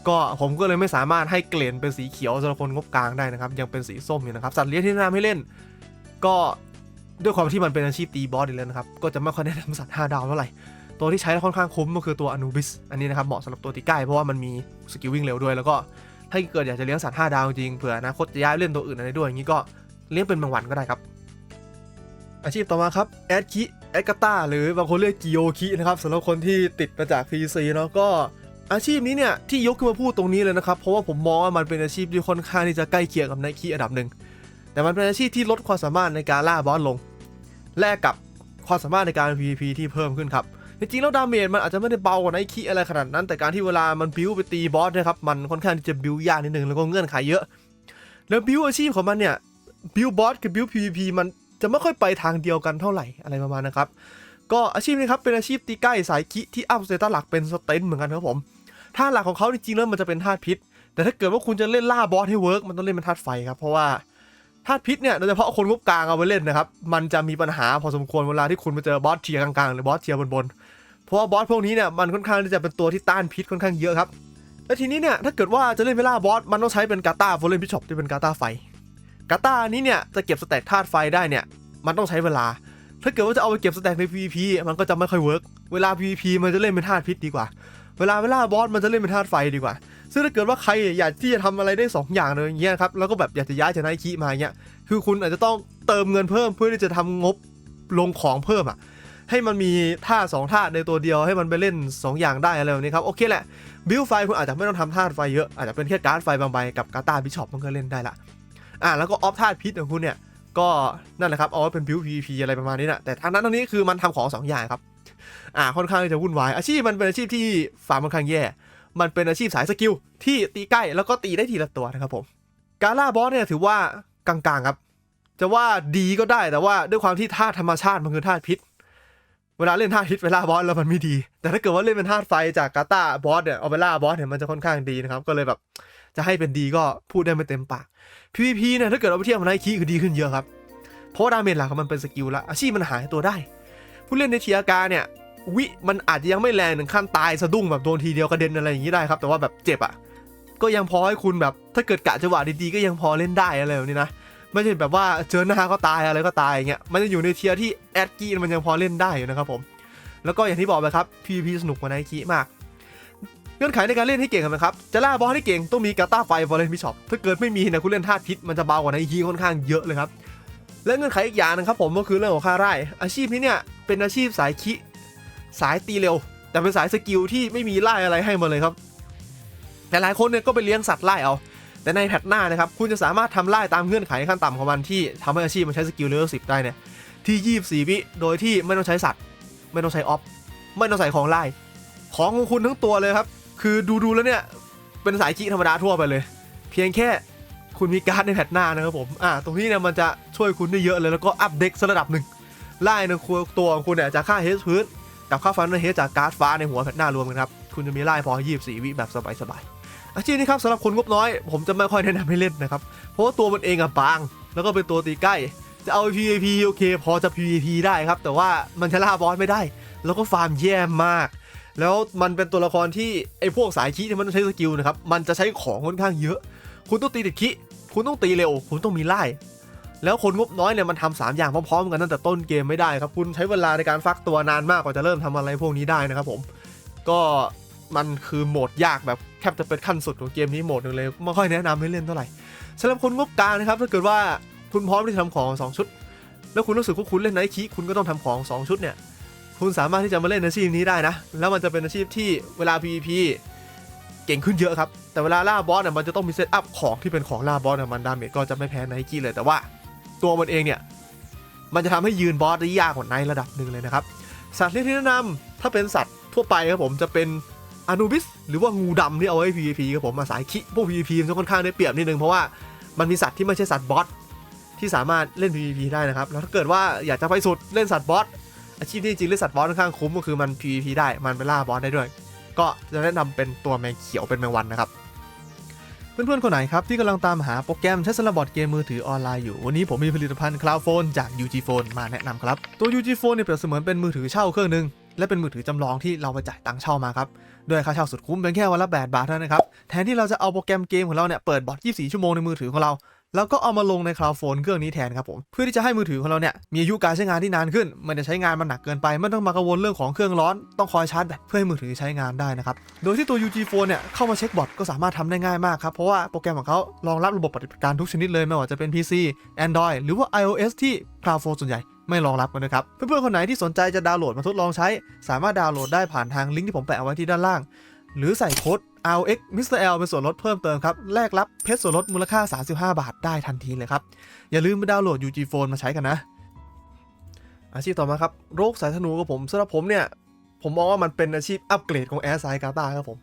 ก็ผมก็เลยไม่สามารถให้เกรดเป็นสีเขียวสำหรับคนงบกลางได้นะครับยังเป็นสีส้มอยู่นะครับสัตว์เลี้ยงที่แนะนำให้เล่นก็ด้วยความที่มันเป็นอาชีพตีบอสอยู่แล้วนะครับก็จะไม่ค่อยแนะนำสัตว์5 ดาวเท่าไหร่ตัวที่ใช้ค่อนข้างคุ้มก็คือตัวอนูบิสอันนี้นะครับเหมาะสำหรับตัวตีใกล้เพราะว่ามันมีสกิลวิ่งเร็วด้วยแล้วก็ถ้าเกิดอยากจะเลี้ยงสัตว์5 ดาวจริงเผื่ออนาคตจะย้ายเล่นตัวอื่นอะไรด้วยอย่างนี้ก็เลี้ยงเป็นบางวันก็ได้ครับอาชีพต่อมาครับแอดคิแอดกาตาหรือบางคนเรียกกิโยคินะครับสำหรับคนที่ติดมาจาก PC เนาะก็อาชีพนี้เนี่ยที่ยกขึ้นมาพูดตรงนี้เลยนะครับเพราะว่าผมมองว่ามันเป็นอาชีพที่ค่อนข้างที่จะใกล้เคียงกับไนคิอันดับหนึ่งแต่มันเป็นอาชีพที่ลดความสามารถในการล่าบอสลงแลกกับความสามารถในการ PVP ที่เพิ่มขึ้นครับจริงๆแล้วดาเมจมันอาจจะไม่ได้เบากว่าไนคิอะไรขนาดนั้นแต่การที่เวลามันบิวไปตีบอสนะครับมันค่อนข้างที่จะบิวยากนิดนึงแล้วก็เงื่อนไขเยอะแล้วบิวอาชีพของมันเนี่ยบิวบอสกับบิว PVP มันจะไม่ค่อยไปทางเดียวกันเท่าไหร่อะไรประมาณนะครับก็อาชีพนี้ครับเป็นอาชีพตีใกล้สายคิที่อัพสเตตัสหลักเป็นสเตนเหมือนกันครับผมท่าหลักของเขาจริงๆแล้วมันจะเป็นธาตุพิษแต่ถ้าเกิดว่าคุณจะเล่นล่าบอสให้เวิร์กมันต้องเล่นเป็นธาตุไฟครับเพราะว่าธาตุพิษเนี่ยโดยเฉพาะคนงบกลางเอาไปเล่นนะครับมันจะมีปัญหาพอสมควรเวลาที่คุณไปเจอบอสเทียร์กลางๆหรือบอสเทียร์บนเพราะว่าบอสพวกนี้เนี่ยมันค่อนข้างที่จะเป็นตัวที่ต้านพิษค่อนข้างเยอะครับและทีนี้เนี่ยถ้าเกิดว่าจะเล่นเวลาบอสมันต้องใช้เป็นกาตาโฟเลนบิชอปที่เป็นกาตาไฟกาตานี้เนี่ยจะเก็บสแต็กธาตุไฟได้เนี่ยมันต้องใช้เวลาถ้าเกิดว่าจะเอาไปเก็บสแต็กใน PVP มันก็จะไม่ค่อยเวิร์กเวลา PVP มันจะเล่นเป็นธาตุพิษดีกว่าเวลาบอสมันจะเล่นเป็นธาตุไฟดีกว่าซึ่งถ้าเกิดว่าใครอยากที่จะทำอะไรได้2 อย่างเลยอย่างเงี้ยครับแล้วก็แบบอยากจะย้ายจากไนคิมาเงี้ยคือคุณอาจจะต้องเติมเงินเพิ่มเพื่อที่จะทำงบลงของเพิ่มอ่ะให้มันมีท่า2 ท่าในตัวเดียวให้มันไปเล่น2 อย่างได้อะไรแบบนี้ครับโอเคแหละบิลไฟคุณอาจจะไม่ต้องทำธาตุไฟเยอะอาจจะเป็นแค่การ์ดไฟบางใบกับกาตาบิชอปมันก็เล่นได้ละแล้วก็ออฟธาตุพิษของคุณเนี่ยก็นั่นแหละครับเอาไว้เป็นบิล PVP อะไรประมาณนี้นะแต่ทางนั้นทางนี้คือมันทำของ2 อย่างครับค่อนข้างจะวุ่นวายอาชีพมันเป็นอาชีพที่ฟาร์มค่อนข้างแย่มันเป็นอาชีพสายสกิลที่ตีใกล้แล้วก็ตีได้ทีละตัวนะครับผมการล่าบอสเนี่ยถือว่ากลางๆครับจะว่าดีก็ได้แต่ว่าด้วยความที่ธาตุธรรมชาติมันคือธาตุพิษเวลาเล่นธาตุพิษเวลาบอสแล้วมันไม่ดีแต่ถ้าเกิดว่าเล่นเป็นธาตุไฟจากกาตาบอสเนี่ยเอาไปล่าบอสเนี่ยมันจะค่อนข้างดีนะครับก็เลยแบบจะให้เป็นดีก็พูดได้ไม่เต็มปาก PVP เนี่ยถ้าเกิดเราไปเทียบกับไนคิคือดีขึ้นเยอะครับ เพราะว่าดาเมจหลักของมันเป็นสกิลละอาชีพมันหายตัวได้ผู้เล่นในเทียร์การเนี่ยวิมันอาจจะยังไม่แรงถึงขั้นตายสะดุ้งแบบโดนทีเดียวกระเด็นอะไรอย่างนี้ได้ครับแต่ว่าแบบเจ็บอ่ะก็ยังพอให้คุณแบบถ้าเกิดกะจังหวะดีๆก็ยังพอเล่นได้อะไรแบบนี้นะไม่ใช่แบบว่าเจอหน้าก็ตายอะไรก็ตายอย่างเงี้ยมันจะอยู่ในเทียร์ที่แอดกี้มันยังพอเล่นได้อยู่นะครับผมแล้วก็อย่างที่บอกไปครับ PVP สนุกกว่าไนกี้มากเงื่อนไขในการเล่นให้เก่งกันนะครับจะล่าบอสให้เก่งต้องมีกาตาไฟวอลเลนบิชอปถ้าเกิดไม่มีนะคุณเล่นธาตุพิษมันจะเบากว่าไนกี้ค่อนข้างเยอะเลยครับและเงื่อนไขอีกอย่างนึงครับผมก็คือเรื่องของค่าไร่อาชีพนี้เนี่ยเป็นอาชีพสายคิสายตีเร็วแต่เป็นสายสกิลที่ไม่มีไล่อะไรให้มาเลยครับแต่หลายคนเนี่ยก็ไปเลี้ยงสัตว์ไล่เอาแต่ในแพทหน้านะครับคุณจะสามารถทำไล่ตามเงื่อนไขขั้นต่ำของมันที่ทำให้อาชีพมันใช้สกิลเลเวล10ได้เนี่ยที่24วิโดยที่ไม่ต้องใช้สัตว์ไม่ต้องใช้ออฟไม่ต้องใส่ของไล่ของของคุณทั้งตัวเลยครับคือดูแล้วเนี่ยเป็นสายคิธรรมดาทั่วไปเลยเพียงแค่คุณมีการ์ดในแพทหน้านะครับผมตรงนี้เนี่ยมันจะช่วยคุณได้เยอะเลยแล้วก็อัพเด็กระดับหนึ่งไล่ในตัวของคุณเนี่ยจะค่าเฮสพื้นกับค่าฟันเฮสจากการ์ดฟ้าในหัวแพทหน้ารวมกันครับคุณจะมีไล่พอ24วิแบบสบายๆอาชีพนี้ครับสำหรับคนงบน้อยผมจะไม่ค่อยแนะนำให้เล่นนะครับเพราะว่าตัวมันเองบางแล้วก็เป็นตัวตีใกล้จะเอา PVP โอเคพอจะ PVP ได้ครับแต่ว่ามันจะล่าบอสไม่ได้แล้วก็ฟาร์มแย่มากแล้วมันเป็นตัวละครที่ไอ้พวกสายคิที่มันต้องใช้สกิลนะครับมันจะใช้ของค่อนข้างเยอะคุณต้องตีติดคิคุณต้องตีเร็วคุณต้องมีไล่แล้วคนงบน้อยเนี่ยมันทำ3อย่างพร้อมๆกันตั้งแต่ต้นเกมไม่ได้ครับคุณใช้เวลาในการฟักตัวนานมากกว่าจะเริ่มทำอะไรพวกนี้ได้นะครับผมก็มันคือโหมดยากแบบแทบจะเป็นขั้นสุดของเกมนี้โหมดนึงเลยไม่ค่อยแนะนำให้เล่นเท่าไหร่สำหรับคนงบกลางนะครับถ้าเกิดว่าคุณพร้อมที่จะทำของ2ชุดแล้วคุณรู้สึกว่าคุณเล่นไนท์คิคุณก็ต้องทำของ2ชุดเนี่ยคุณสามารถที่จะมาเล่นอาชีพนี้ได้นะแล้วมันจะเป็นอาชีพที่เวลา PVP เก่งขึ้นเยอะครับแต่เวลาล่าบอสเนี่ยมันจะต้องมีเซตอัพของที่เป็นของล่าบอสเนี่ยมันดาเมจก็จะไม่แพ้ไนท์คิเลยแต่ว่าตัวมันเองเนี่ยมันจะทำให้ยืนบอสได้ยากกว่าไนท์ระดับหนึ่งเลยนะครับสัตว์ที่แนะนำถ้าเป็นสัตว์ทั่วไปครับผมจะเป็นอนูบิสหรือว่างูดำที่เอาไว้ PVP ครับผมมาสายคิพวก PVP มันจะค่อนข้างได้เปรียบนิดนึงเพราะว่ามันมีสัตว์ที่ไม่ใช่สัตว์บอสที่สามารถเล่น PVP ได้นะครับแล้วถ้าเกิดว่าอยากจะไปสุดเล่นสัตว์บอสอาชีพที่จริงเล่นสัตว์บอสค่อนข้างคุ้มก็คือมัน PVP ได้มันไปล่าบอสได้ด้วยก็จะแนะนำเป็นตัวแมงเขียวเป็นแมงวันนะครับเพื่อนๆคนไหนครับที่กำลังตามหาโปรแกรมใช้สำหรับบอร์ดเกมมือถือออนไลน์อยู่วันนี้ผมมีผลิตภัณฑ์ Cloud Phone จาก UG Phone มาแนะนำครับตัว UG Phone เนี่ยเปรียบเสมือนเป็นมือถือเช่าเครื่องนึงและเป็นมือถือจำลองที่เราไปจ่ายตังค์เช่ามาครับด้วยค่าเช่าสุดคุ้มเพียงแค่วันละ8 บาทเท่านั้นนะครับแทนที่เราจะเอาโปรแกรมเกมของเราเนี่ยเปิดบอร์ด24 ชั่วโมงในมือถือของเราแล้วก็เอามาลงใน Cloud Phone เครื่องนี้แทนครับผมเพื่อที่จะให้มือถือของเราเนี่ยมีอายุการใช้งานที่นานขึ้นมันจะใช้งานมันหนักเกินไปไม่ต้องมากังวลเรื่องของเครื่องร้อนต้องคอยชาร์จแบตเพื่อให้มือถือใช้งานได้นะครับโดยที่ตัว UG Phone เนี่ยเข้ามาเช็คบอทก็สามารถทำได้ง่ายมากครับเพราะว่าโปรแกรมของเขารองรับระบบปฏิบัติการทุกชนิดเลยไม่ว่าจะเป็น PC Android หรือว่า iOS ที่ Cloud Phone ส่วนใหญ่ไม่รองรับกันนะครับเพื่อนๆคนไหนที่สนใจจะดาวน์โหลดมาทดลองใช้สามารถดาวน์โหลดได้ผ่านทางลิงก์ที่ผมแปะเอาไว้ที่ด้านล่างหรือใส่โค้ด RX Mr. L เป็นส่วนลดเพิ่มเติมครับแลกรับเพชรส่วนลดมูลค่า35 บาทได้ทันทีเลยครับอย่าลืมไปดาวน์โหลด UG Phone มาใช้กันนะอาชีพต่อมาครับโรคสายธนูกับผมสำหรับผมเนี่ยผมมองว่ามันเป็นอาชีพอัปเกรดของแอร์ไซกาตาครับผ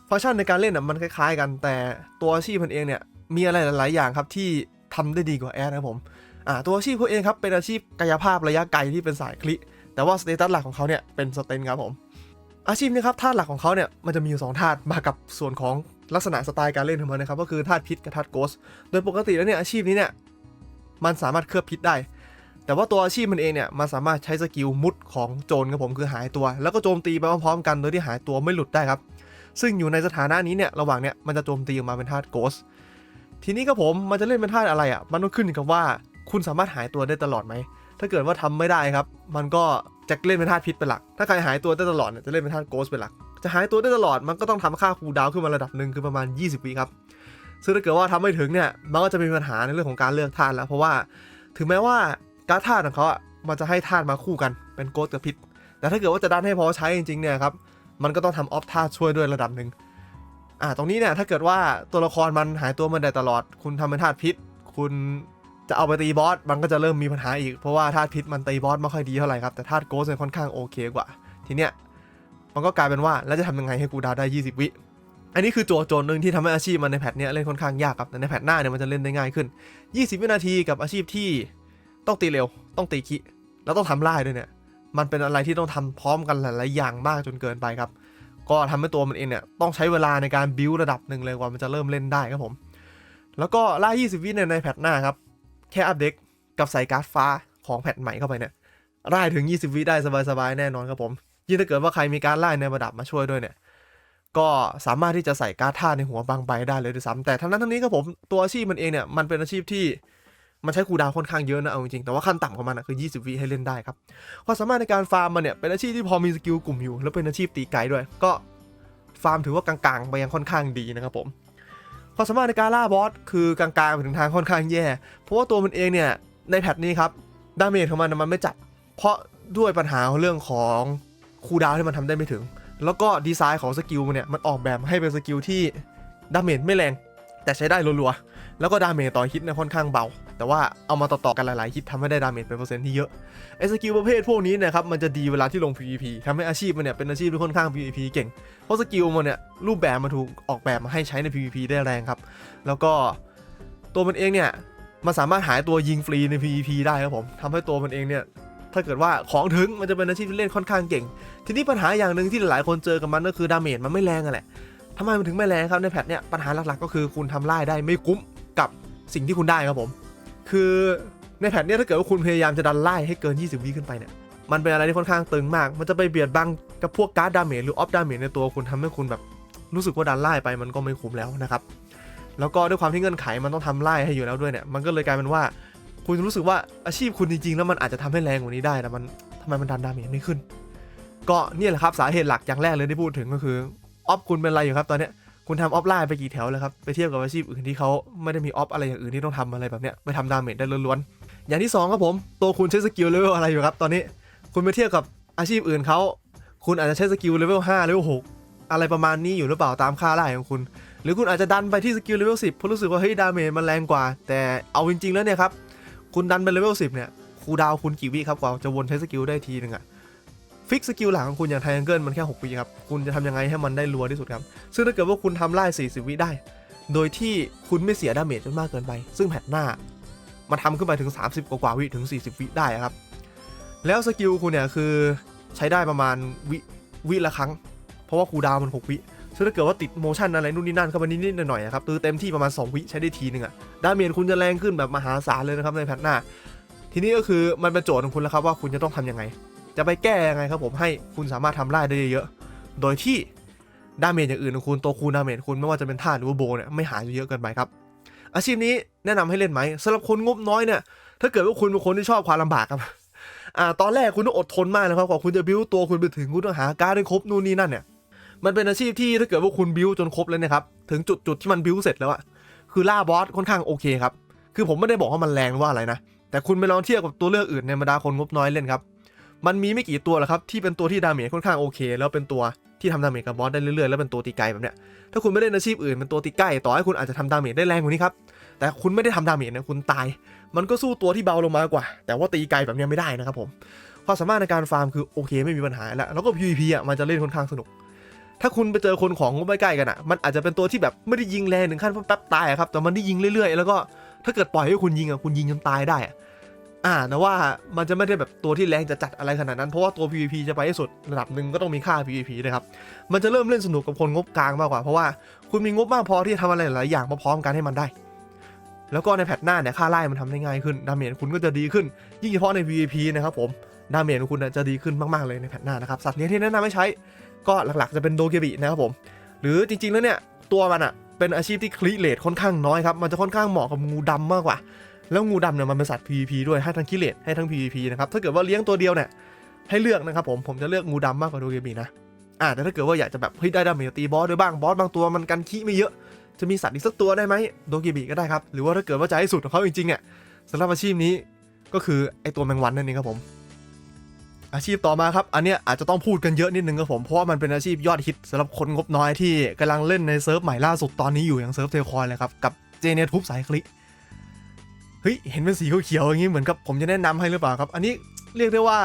มฟังก์ชันในการเล่นมันคล้ายๆกันแต่ตัวอาชีพมันเองเนี่ยมีอะไรหลายๆอย่างครับที่ทำได้ดีกว่าแอร์นะครับผมตัวอาชีพเขาเองครับเป็นอาชีพกายภาพระยะไกลที่เป็นสายคลิแต่ว่าสเตตัสหลักของเขาเนี่ยเป็นสเตนครับผมอาชีพนี้ครับธาตุหลักของเขาเนี่ยมันจะมีอยู่2ธาตุมากับส่วนของลักษณะสไตล์การเล่นของมันนะครับก็คือธาตุพิษกับธาตุโกสโดยปกติแล้วเนี่ยอาชีพนี้เนี่ยมันสามารถเคลือบพิษได้แต่ว่าตัวอาชีพมันเองเนี่ยมันสามารถใช้สกิลมุดของโจรครับผมคือหายตัวแล้วก็โจมตีไปพร้อมๆกันโดยที่หายตัวไม่หลุดได้ครับซึ่งอยู่ในสถานะนี้เนี่ยระหว่างเนี่ยมันจะโจมตีออกมาเป็นธาตุโกสทีนี้ครับผมมันจะเล่นเป็นธาตุอะไรมันต้องขึ้นอยู่กับว่าคุณสามารถหายตัวได้ตลอดไหมถ้าเกิดว่าทำไม่ได้ครับมันก็จะเล่นเป็นธาตุพิษเป็นหลักถ้าใครหายตัวได้ตลอดเนี่ยจะเล่นเป็นธาตุโกสเป็นหลักจะหายตัวได้ตลอดมันก็ต้องทำค่าคูลดาวน์ขึ้นมาระดับหนึ่งคือประมาณ20 วิครับซึ่งถ้าเกิดว่าทำไม่ถึงเนี่ยมันก็จะมีปัญหาในเรื่องของการเลือกธาตุแล้วเพราะว่าถึงแม้ว่าการธาตุของเขามันจะให้ธาตุมาคู่กันเป็นโกสกับพิษแต่ถ้าเกิดว่าจะดันให้พอใช้จริงๆเนี่ยครับมันก็ต้องทำออฟธาตุช่วยด้วยระดับหนึ่งตรงนี้เนี่ยถ้าเกิดว่าตัวละครมันหายตัวมันได้ตลอดคุณทำเป็นธาตุพิษคุณจะเอาไปตีบอสมันก็จะเริ่มมีปัญหาอีกเพราะว่าธาตุพิษมันตีบอสไม่ค่อยดีเท่าไหร่ครับแต่ธาตุโกสเนี่ยค่อนข้างโอเคกว่าทีเนี้ยมันก็กลายเป็นว่าแล้วจะทำยังไงให้กูดาวได้20 วิอันนี้คือโจทย์หนึ่งที่ทำให้อาชีพมันในแพทเนี้ยเล่นค่อนข้างยากครับแต่ในแพทหน้าเนี่ยมันจะเล่นได้ง่ายขึ้น20 วินาทีกับอาชีพที่ต้องตีเร็วต้องตีคิแล้วต้องทำไล่ด้วยเนี่ยมันเป็นอะไรที่ต้องทำพร้อมกันหลายๆอย่างมากจนเกินไปครับก็ทำให้ตัวมันเองเนี่ยต้องใช้เวลาในการบิวระดับหนึ่งเลยกว่ามันจะเริ่มเล่นได้ครับผมแล้วก็ล่า20 วิในแพทหน้าครับแค่อัปเดต กับใส่การ์ดฟ้าของแพทใหม่เข้าไปเนี่ยไล่ถึง20วิได้สบายๆแน่นอนครับผมยิ่งถ้าเกิดว่าใครมีการไล่ในประดับมาช่วยด้วยเนี่ยก็สามารถที่จะใส่การ์ดท่าในหัวบางใบได้เลยด้วยซ้ำแต่ทั้งนั้นทั้งนี้ครับผมตัวอาชีพมันเองเนี่ยมันเป็นอาชีพที่มันใช้คูลดาวน์ค่อนข้างเยอะนะเอาจริงๆแต่ว่าขั้นต่ำของมันคือ20วิให้เล่นได้ครับความสามารถในการฟาร์มมันเนี่ยเป็นอาชีพที่พอมีสกิลกลุ่มอยู่แล้วเป็นอาชีพตีไกลด้วยก็ฟาร์มถือว่ากลางๆไปยังค่อนข้างดีนะครับผมความสามารถในการล่าบอสคือกลางๆไปถึงทางค่อนข้างแย่เพราะว่าตัวมันเองเนี่ยในแพทนี้ครับดาเมจของมันไม่จัดเพราะด้วยปัญหาเรื่องของคูลดาวน์ที่มันทำได้ไม่ถึงแล้วก็ดีไซน์ของสกิลมันเนี่ยมันออกแบบให้เป็นสกิลที่ดาเมจไม่แรงแต่ใช้ได้รัวๆแล้วก็ดาเมจต่อฮิตเนี่ยค่อนข้างเบาแต่ว่าเอามาต่อๆกันหลายๆฮิตทำให้ได้ดาเมจเป็นเปอร์เซ็นต์ที่เยอะไอ้สกิลประเภทพวกนี้เนี่ยครับมันจะดีเวลาที่ลง PVP ทำให้อาชีพมันเนี่ยเป็นอาชีพที่ค่อนข้าง PVP เก่งเพราะสกิลมันเนี่ยรูปแบบมันถูกออกแบบมาให้ใช้ใน PVP ได้แรงครับแล้วก็ตัวมันเองเนี่ยมันสามารถหายตัวยิงฟรีใน PVP ได้ครับผมทำให้ตัวมันเองเนี่ยถ้าเกิดว่าของถึงมันจะเป็นอาชีพที่เล่นค่อนข้างเก่งทีนี้ปัญหาอย่างหนึ่งที่หลายคนเจอกับมันก็คือดาเมจมันไม่แรงแหละทำไมมันถึงไม่แรงครับในแพทเนี่ยปัญหาหลักๆก็คือคุณทำไล่ได้ไม่คุ้มกับสิ่งที่คุณได้ครับผมคือในแพทเนี่ยถ้าเกิดว่าคุณพยายามจะดันไล่ให้เกิน20วิขึ้นไปเนี่ยมันเป็นอะไรที่ค่อนข้างตึงมากมันจะไปเบียดบังกับพวกการ์ดดาเมจหรือออฟดาเมจในตัวคุณทำให้คุณแบบรู้สึกว่าดันไล่ไปมันก็ไม่คุ้มแล้วนะครับแล้วก็ด้วยความที่เงื่อนไขมันต้องทำไล่ให้อยู่แล้วด้วยเนี่ยมันก็เลยกลายเป็นว่าคุณรู้สึกว่าอาชีพคุณจริงๆแล้วมันอาจจะทำให้แรงกว่านี้ได้แต่มันทำไมมันดันดาเมจไม่ขึ้นก็เนี่ยแหละครับสาเหตุหลักอย่างแรกเลยที่พูดถึงก็คือออฟคุณเป็นอะไรอยู่ครับตอนเนี้ยคุณทำออฟไลน์ไปกี่แถวเลยครับไปเทียบกับอาชีพอื่นที่เขาไม่ได้มีออฟอะไรอย่างอื่นที่ต้องทำอะไรแบบเนี้ยไปทำดาเมจได้ล้วนๆอย่างที่2ครับผมตัวคุณใช้สกิลเลเวลอะไรอยู่ครับตอนนี้คุณไปเทียบกับอาชีพอื่นเขาคุณอาจจะใช้สกิลเลเวล5เลเวล6อะไรประมาณนี้อยู่หรือเปล่าตามค่าไล่ของคุณหรือคุณอาจจะดันไปที่สกิลเลเวล10เพราะรู้สึกว่าเฮ้ยดาเมจมันแรงกว่าแต่เอาจริงๆแล้วเนี่ยครับคุณดันไปเลเวล10เนี่ยคูลดาวน์คุณกี่วิครับกว่าจะวนใช้สกิลได้ทีนึงอะฟิกสกิลหลังของคุณอย่างไทแองเกิลมันแค่6วิครับคุณจะทำยังไงให้มันได้รัวที่สุดครับซึ่งถ้าเกิดว่าคุณทำไล่40วิได้โดยที่คุณไม่เสียดาเมจจนมากเกินไปซึ่งแพทหน้ามันทำขึ้นไปถึง30กว่าวิถึง40วิได้ครับแล้วสกิลคุณเนี่ยคือใช้ได้ประมาณวิละครั้งเพราะว่าคูลดาวน์มัน6วิซึ่งถ้าเกิดว่าติดโมชั่นอะไรนู่นนี่นั่นเข้าไปนิดๆหน่อยๆครับคือเต็มที่ประมาณ2วิใช้ได้ทีนึงอะดาเมจคุณจะแรงขึ้นแบบมหาศาลเลยนะครับในแพทหน้าทีนี้ก็คือมันเป็นโจทย์ของคุณแล้วครับว่าคุณจะต้องทำยังไงจะไปแก้ยังไงครับผมให้คุณสามารถทำไล่ได้เยอะโดยที่ดาเมจอย่างอื่นของคุณตัวคูณดาเมจคุณไม่ว่าจะเป็นท่าหรือว่าโบเนี่ยไม่หายเยอะเกินไปครับอาชีพนี้แนะนำให้เล่นไหมสำหรับคนงบน้อยเนี่ยถ้าเกิดว่าคุณเป็นคนที่ชอบความลำบากครับตอนแรกคุณต้องอดทนมากนะครับกว่าคุณจะบิวตัวคุณไปถึงคุณต้องหาการ์ดให้ครบนู่นนี่นั่นเนี่ยมันเป็นอาชีพที่ถ้าเกิดว่าคุณบิวจนครบแล้วนะครับถึงจุดที่มันบิวเสร็จแล้วอะคือล่าบอสค่อนข้างโอเคครับคือผมไม่ได้บอกว่ามันแรงหรือว่าอะไรนะแต่คุณไปลองเทียบกับตัวเลือกอื่นในบรรดาคนงบน้อยเล่นครับมันมีไม่กี่ตัวหรอกครับที่เป็นตัวที่ดาเมจค่อนข้างโอเคแล้วเป็นตัวที่ทำดาเมจกับบอสได้เรื่อยๆแล้วเป็นตัวตีไกลแบบเนี้ยถ้าคุณไม่ได้อาชีพอื่นเป็นตัวตีใกล้ต่อให้คุณอาจจะทำดาเมจได้แรงกว่านี้ครับแต่คุณไม่ได้ทำดาเมจเนี่ยคุณตายมันก็สู้ตัวที่เบาลงมากว่าแต่ว่าตีไกลแบบนี้ไม่ได้นะครับผมความสามารถในการฟาร์มคือโอเคไม่มีปัญหาแล้วก็ PVP อ่ะมันจะเล่นค่อนข้างสนุกถ้าคุณไปเจอคนของไม่ใกล้กันอ่ะมันอาจจะเป็นตัวที่แบบไม่ได้ยิงแรงถึงขั้นแป๊บตายครับแต่มันได้ยิงเรื่อยๆแล้วก็ถ้าเกิดปล่อยให้คุณยิงอ่ะคุณยิงจนตายได้แต่ว่ามันจะไม่ได้แบบตัวที่แรงจะจัดอะไรขนาดนั้นเพราะว่าตัว PVP จะไปให้สุดระดับหนึ่งก็ต้องมีค่า PVP ด้วยครับมันจะเริ่มเล่นสนุกกับคนงบกลางมากกว่าเพราะว่าคุณมีงบมากพอที่จะทำอะไรหลายอย่างพร้อมๆกันให้มันได้แล้วก็ในแพทหน้าเนี่ยค่าไล่มันทำได้ง่ายขึ้นดาเมจคุณก็จะดีขึ้นยิ่งเฉพาะใน PVP นะครับผมดาเมจของคุณจะดีขึ้นมากๆเลยในแพทหน้านะครับสัตว์เลี้ยงที่แนะนำให้ใช้ก็หลักๆจะเป็นโดเกบินะครับผมหรือจริงๆแล้วเนี่ยตัวมันเป็นอาชีพที่คลิเรทค่อนข้างน้อยครับมันจะค่อนข้างเหมาะกับงูดำมากกว่าแล้วงูดำเนี่ยมันเป็นสัตว์ PVP ด้วยให้ทั้งคิเลตให้ทั้ง PVP นะครับถ้าเกิดว่าเลี้ยงตัวเดียวเนี่ยให้เลือกนะครับผมจะเลือกงูดำมากกว่าโดเกบินะแต่ถ้าเกิดว่าอยากจะแบบได้ดาเมจตีบอสด้วยบ้างบอสบางตัวมันกันขี้ไม่เยอะจะมีสัตว์อีกสักตัวได้ไหมโดเกบิก็ได้ครับหรือว่าถ้าเกิดว่าจะให้สุดของเขาจริงๆสำหรับอาชีพนี้ก็คือไอตัวแมงวันนั่นเองครับผมอาชีพต่อมาครับอันเนี้ยอาจจะต้องพูดกันเยอะนิดนึงครับผมเพราะว่ามันเป็นอาชีพยอดฮิตสำหรับคนงบน้อยที่กำลังเล่นในเซิร์ฟใหม่ล่าสุดตอนนี้อยู่อย่างเซิร์ฟเทคอยเลยครับกับเจเนทุบสายคลิเฮ้ยเห็นเป็นสีเขียวๆอย่างนี้เหมือนกับผมจะแนะนำให้หรือเปล่าครับอันนี้เรียกได้ว่า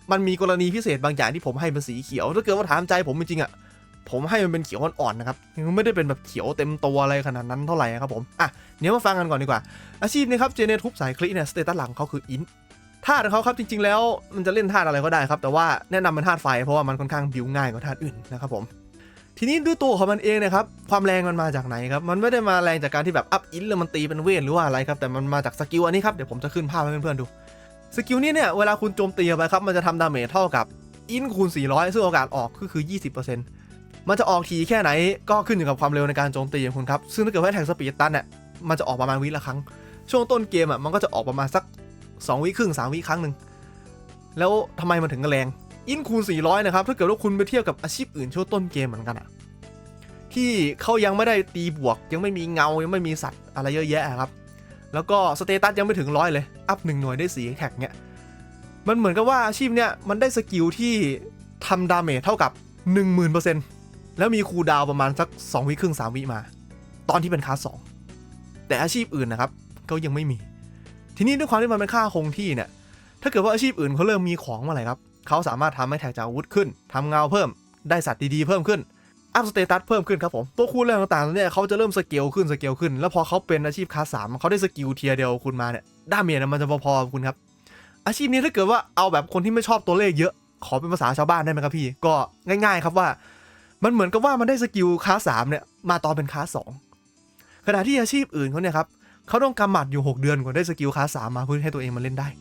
มันมีกรณีพิเศษบางอย่างที่ผมให้เป็นสีเขียวถ้าเกิดว่าถามใจผมจริงๆผมให้มันเป็นเขียวอ่อนๆนะครับยังไม่ได้เป็นแบบเขียวเต็มตัวอะไรขนาดนั้นเท่าไหร่ครับผมเดี๋ยวมาฟังกันก่อนดีกว่าอาชีพนี้ครับเจเนทุบสายคลิเนี่ยสเตตัสหลังเขาคืออินธาตุของเขาครับจริงๆแล้วมันจะเล่นธาตุอะไรก็ได้ครับแต่ว่าแนะนำเป็นธาตุไฟเพราะว่ามันค่อนข้างบิวง่ายกว่าธาตุอื่นนะครับผม ทีนี้ด้วยตัวของมันเองนะครับความแรงมันมาจากไหนครับมันไม่ได้มาแรงจากการที่แบบอัพอินแล้วมันตีเป็นเวทหรือว่าอะไรครับแต่มันมาจากสกิลอันนี้ครับเดี๋ยวผมจะขึ้นภาพให้เพื่อนๆดูสกิลนี้เนี่ยเวลาคุณโจมตีไปครับมันจะทำดาเมจเท่ากับอินคูณ400ซึ่งโอกาสออกคือ 20% มันจะออกทีแค่ไหนก็ขึ้นอยู่กับความเร็วในการโจมตีของคุณครับซึ่งถ้าเกิดว่าแท็กสปีดตันเนี่ยมันจะออกประมาณวิละครั้งช่วงต้นเกมอ่ะมันก็จะออกประมาณสัก2 วิครึ่ง3 วิครั้งนึงแล้วทำไมมันถึงแรงอินคูณ400นะครับถ้าเกิดว่าคุณไปเทียบกับอาชีพอื่นช่วงต้นเกมเหมือนกันอะที่เขายังไม่ได้ตีบวกยังไม่มีเงายังไม่มีสัตว์อะไรเยอะแยะครับแล้วก็สเตตัสยังไม่ถึง100เลยอัพ1 หน่วยได้4 แท็กเนี่ยมันเหมือนกับว่าอาชีพเนี่ยมันได้สกิลที่ทำดาเมจเท่ากับ 10,000% แล้วมีคูลดาวน์ประมาณสัก2 วิครึ่ง3 วิมาตอนที่เป็นคลาส2แต่อาชีพอื่นนะครับก็ยังไม่มีทีนี้ด้วยความที่มันเป็นค่าคงที่เนี่ยถ้าเกิดว่าอาชีพอื่นเขาเริ่มมีของเมื่อไหร่ครับเขาสามารถทำให้แท็กจากอาวุธขึ้นทำเงาเพิ่มได้สัตว์ดีๆเพิ่มขึ้นอัพสเตตัสเพิ่มขึ้นครับผมตัวคูณแรงต่างๆเนี่ยเขาจะเริ่มสเกลขึ้นแล้วพอเขาเป็นอาชีพคลาส3เขาได้สกิลเทียร์เดียวคุณมาเนี่ยดาเมจมันจะพอๆคุณครับอาชีพนี้ถ้าเกิดว่าเอาแบบคนที่ไม่ชอบตัวเลขเยอะขอเป็นภาษาชาวบ้านได้ไหมครับพี่ก็ง่ายๆครับว่ามันเหมือนกับว่ามันได้สกิลคลาส3เนี่ยมาตอนเป็นคลาส2ขณะที่อาชีพอื่นเขาเนี่ยครับเขาต้องกำหมัดอยู่6 เดือนกว่าได้สกิลคลาส3มาเพื่อให้ตัวเองมันเล่นได้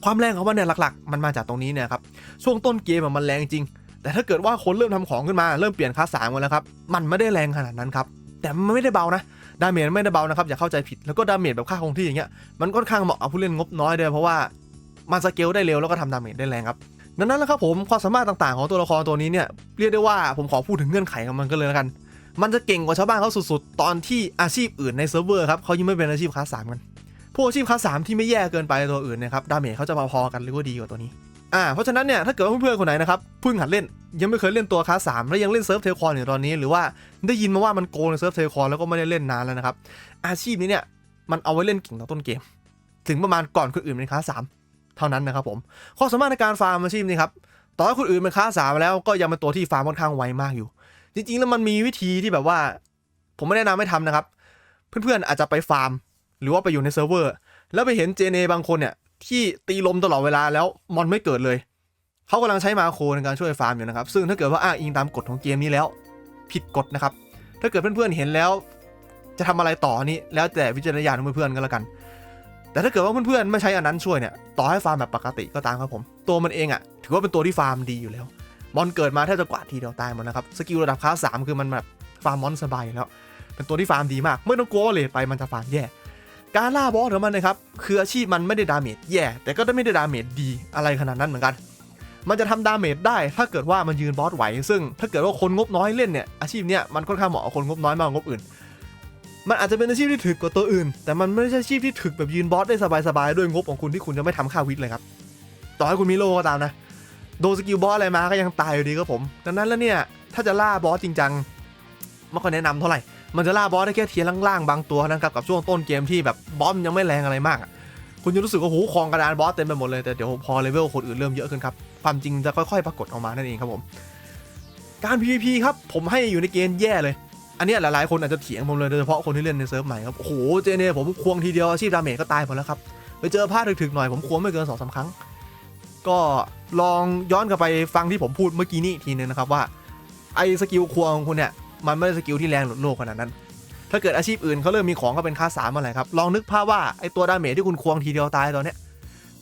ความแรงของมันเนี่ยหลักๆมันมาจากตรงนี้เนี่ยครับช่วงต้นเกมมันแรงจริงแต่ถ้าเกิดว่าคนเริ่มทำของขึ้นมาเริ่มเปลี่ยนคลาส3กันแล้วครับมันไม่ได้แรงขนาดนั้นครับแต่มันไม่ได้เบานะดาเมจไม่ได้เบานะครับอย่าเข้าใจผิดแล้วก็ดาเมจแบบค่าคงที่อย่างเงี้ยมันค่อนข้างเหมาะกับผู้เล่นงบน้อยด้วยเพราะว่ามันสเกลได้เร็วแล้วก็ทำดาเมจได้แรงครับดังนั้นแหละครับผมความสามารถต่างๆของตัวละครตัวนี้เนี่ยเรียกได้ว่าผมขอพูดถึงเงื่อนไขของมันก็เลยแล้วกันมันจะเก่งกว่าชาวบ้านเขาสุดๆตอนที่อาชีพอื่นในเซิร์ฟเวอร์ครับเขายังไม่เป็นอาชีพคลาส3กันพวกอาชีพคลาส3ที่ไม่แย่เกินไปตัวอื่นนะครับดาเมจเขาจะพอๆกันหรือว่าดีกว่าตัวนี้เพราะฉะนั้นเนี่ยถ้าเกิดว่าเพื่อนๆคนไหนนะครับเพิ่งหัดเล่นยังไม่เคยเล่นตัวคลาส3แล้วยังเล่นเซิร์ฟเทลคอนอยู่ตอนนี้หรือว่าได้ยินมาว่ามันโกงในเซิร์ฟเทลคอนแล้วก็ไม่ได้เล่นนานแล้วนะครับอาชีพนี้เนี่ยมันเอาไว้เล่นเก่งตอนต้นเกมถึงประมาณก่อนคนอื่นเป็นคลาส3เท่านั้นนะครับผมข้อสามารถในการฟาร์มอาชีพนี้ครับต่อให้คนอื่นเป็นคลาส3แล้วก็ยังเป็นตัวที่ฟาร์มค่อนข้างไวมากอยู่จริงๆแล้วมันมีวิธีที่แบบว่าผมไม่แนะนำให้ทำนะครับเพื่อนๆอาจจะไปฟาร์มหรือว่าไปอยู่ในเซิร์ฟเวอร์แล้วไปเห็นเจเนบางคนเนี่ยที่ตีลมตลอดเวลาแล้วมอนไม่เกิดเลยเขากำลังใช้มาโคในการช่วยฟาร์มอยู่นะครับซึ่งถ้าเกิดว่าอ้างอิงตามกฎของเกมนี้แล้วผิดกฎนะครับถ้าเกิดเพื่อนๆเห็นแล้วจะทำอะไรต่อนี้แล้วแต่วิจารณญาณของเพื่อนๆกันแล้วกันแต่ถ้าเกิดว่าเพื่อนๆไม่ใช้อันนั้นช่วยเนี่ยต่อให้ฟาร์มแบบปกติก็ตามครับผมตัวมันเองถือว่าเป็นตัวที่ฟาร์มดีอยู่แล้วมอนเกิดมาแทบจะกวาดทีเดียวตายหมดนะครับสกิลระดับคลาส3คือมันแบบฟาร์มมอนสบายแล้วเป็นตัวที่ฟาร์มดีมากไม่ต้องกลัวเลยไปมันจะฟาร์มแย่การล่าบอสของมันนะครับคืออาชีพมันไม่ได้ดาเมจแย่แต่ก็ไม่ได้ดาเมจดีอะไรขนาดนั้นเหมือนกันมันจะทำดาเมจได้ถ้าเกิดว่ามันยืนบอสไหวซึ่งถ้าเกิดว่าคนงบน้อยเล่นเนี่ยอาชีพเนี้ยมันค่อนข้างเหมาะกับคนงบน้อยมากกว่างบอื่นมันอาจจะเป็นอาชีพที่ถึกกว่าตัวอื่นแต่มันไม่ใช่อาชีพที่ถึกแบบยืนบอสได้สบายๆด้วยงบของคุณที่คุณจะไม่ทำค่าวิทเลยครับต่อให้คุณมีโลก็ตามนะโดนสกิลบอสอะไรมาก็ยังตายอยู่ดีครับผมดังนั้นแล้วเนี่ยถ้าจะล่าบอสจริงจังไม่ค่อยแนะนำเท่าไหร่มันจะล่าบอสได้แค่เทียร์ล่างๆบางตัวนะครับกับช่วงต้นเกมที่แบบบอสยังไม่แรงอะไรมากคุณจะรู้สึกว่าโหคลองกระดานบอสเต็มไปหมดเลยแต่เดี๋ยวพอเลเวลคนอื่นเริ่มเยอะขึ้นครับความจริงจะค่อยๆปรากฏออกมานั่นเองครับผมการ PVP ครับผมให้อยู่ในเกณฑ์แย่เลยอันนี้หลายๆคนอาจจะเถียงผมเลยโดยเฉพาะคนที่เล่นในเซิร์ฟใหม่ครับโอ้โหเจเนผมควงทีเดียวอาชีพดาเมจก็ตายหมดแล้วครับไปเจอพลาดถึกๆหน่อยผมควงไม่เกิน 2-3 ครั้งก็ลองย้อนกลับไปฟังที่ผมพูดเมื่อกี้นี้ทีนึงนะครับว่าไอ้สกิลควงของคุณเนี่ยมันไม่ได้สกิลที่แรงหลุดโลกขนาดนั้นถ้าเกิดอาชีพอื่นเขาเริ่มมีของก็เป็นคลาส3อะไรครับลองนึกภาพว่าไอ้ตัวดาเมจที่คุณควงทีเดียวตายตอนเนี้ย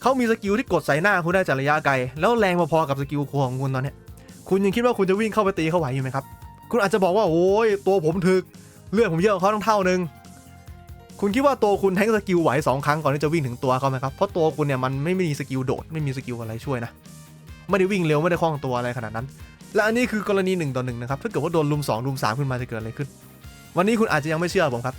เขามีสกิลที่กดใส่หน้าคุณได้จากระยะไกลแล้วแรงพอๆกับสกิลควงของคุณตอนเนี้ยคุณยังคิดว่าคุณจะวิ่งเข้าไปตีเขาไหวอยู่ไหมครับคุณอาจจะบอกว่าโอ้ยตัวผมถึกเลือดผมเยอะกว่าเขาตั้งเท่านึงคุณคิดว่าตัวคุณแทงสกิลไหว2 ครั้งก่อนที่จะวิ่งถึงตัวเขาไหมครับเพราะตัวคุณเนี่ยมันไม่มีสกิลโดดไม่มีสกิลอะไรช่วยนะไม่ได้วิ่งเร็วไม่ได้คล่องตัวอะไรขนาดนั้นและอันนี้คือกรณี1 ต่อ 1นะครับถ้าเกิดว่าโดนลุม2ลุม3ขึ้นมาจะเกิดอะไรขึ้นวันนี้คุณอาจจะยังไม่เชื่อผมครั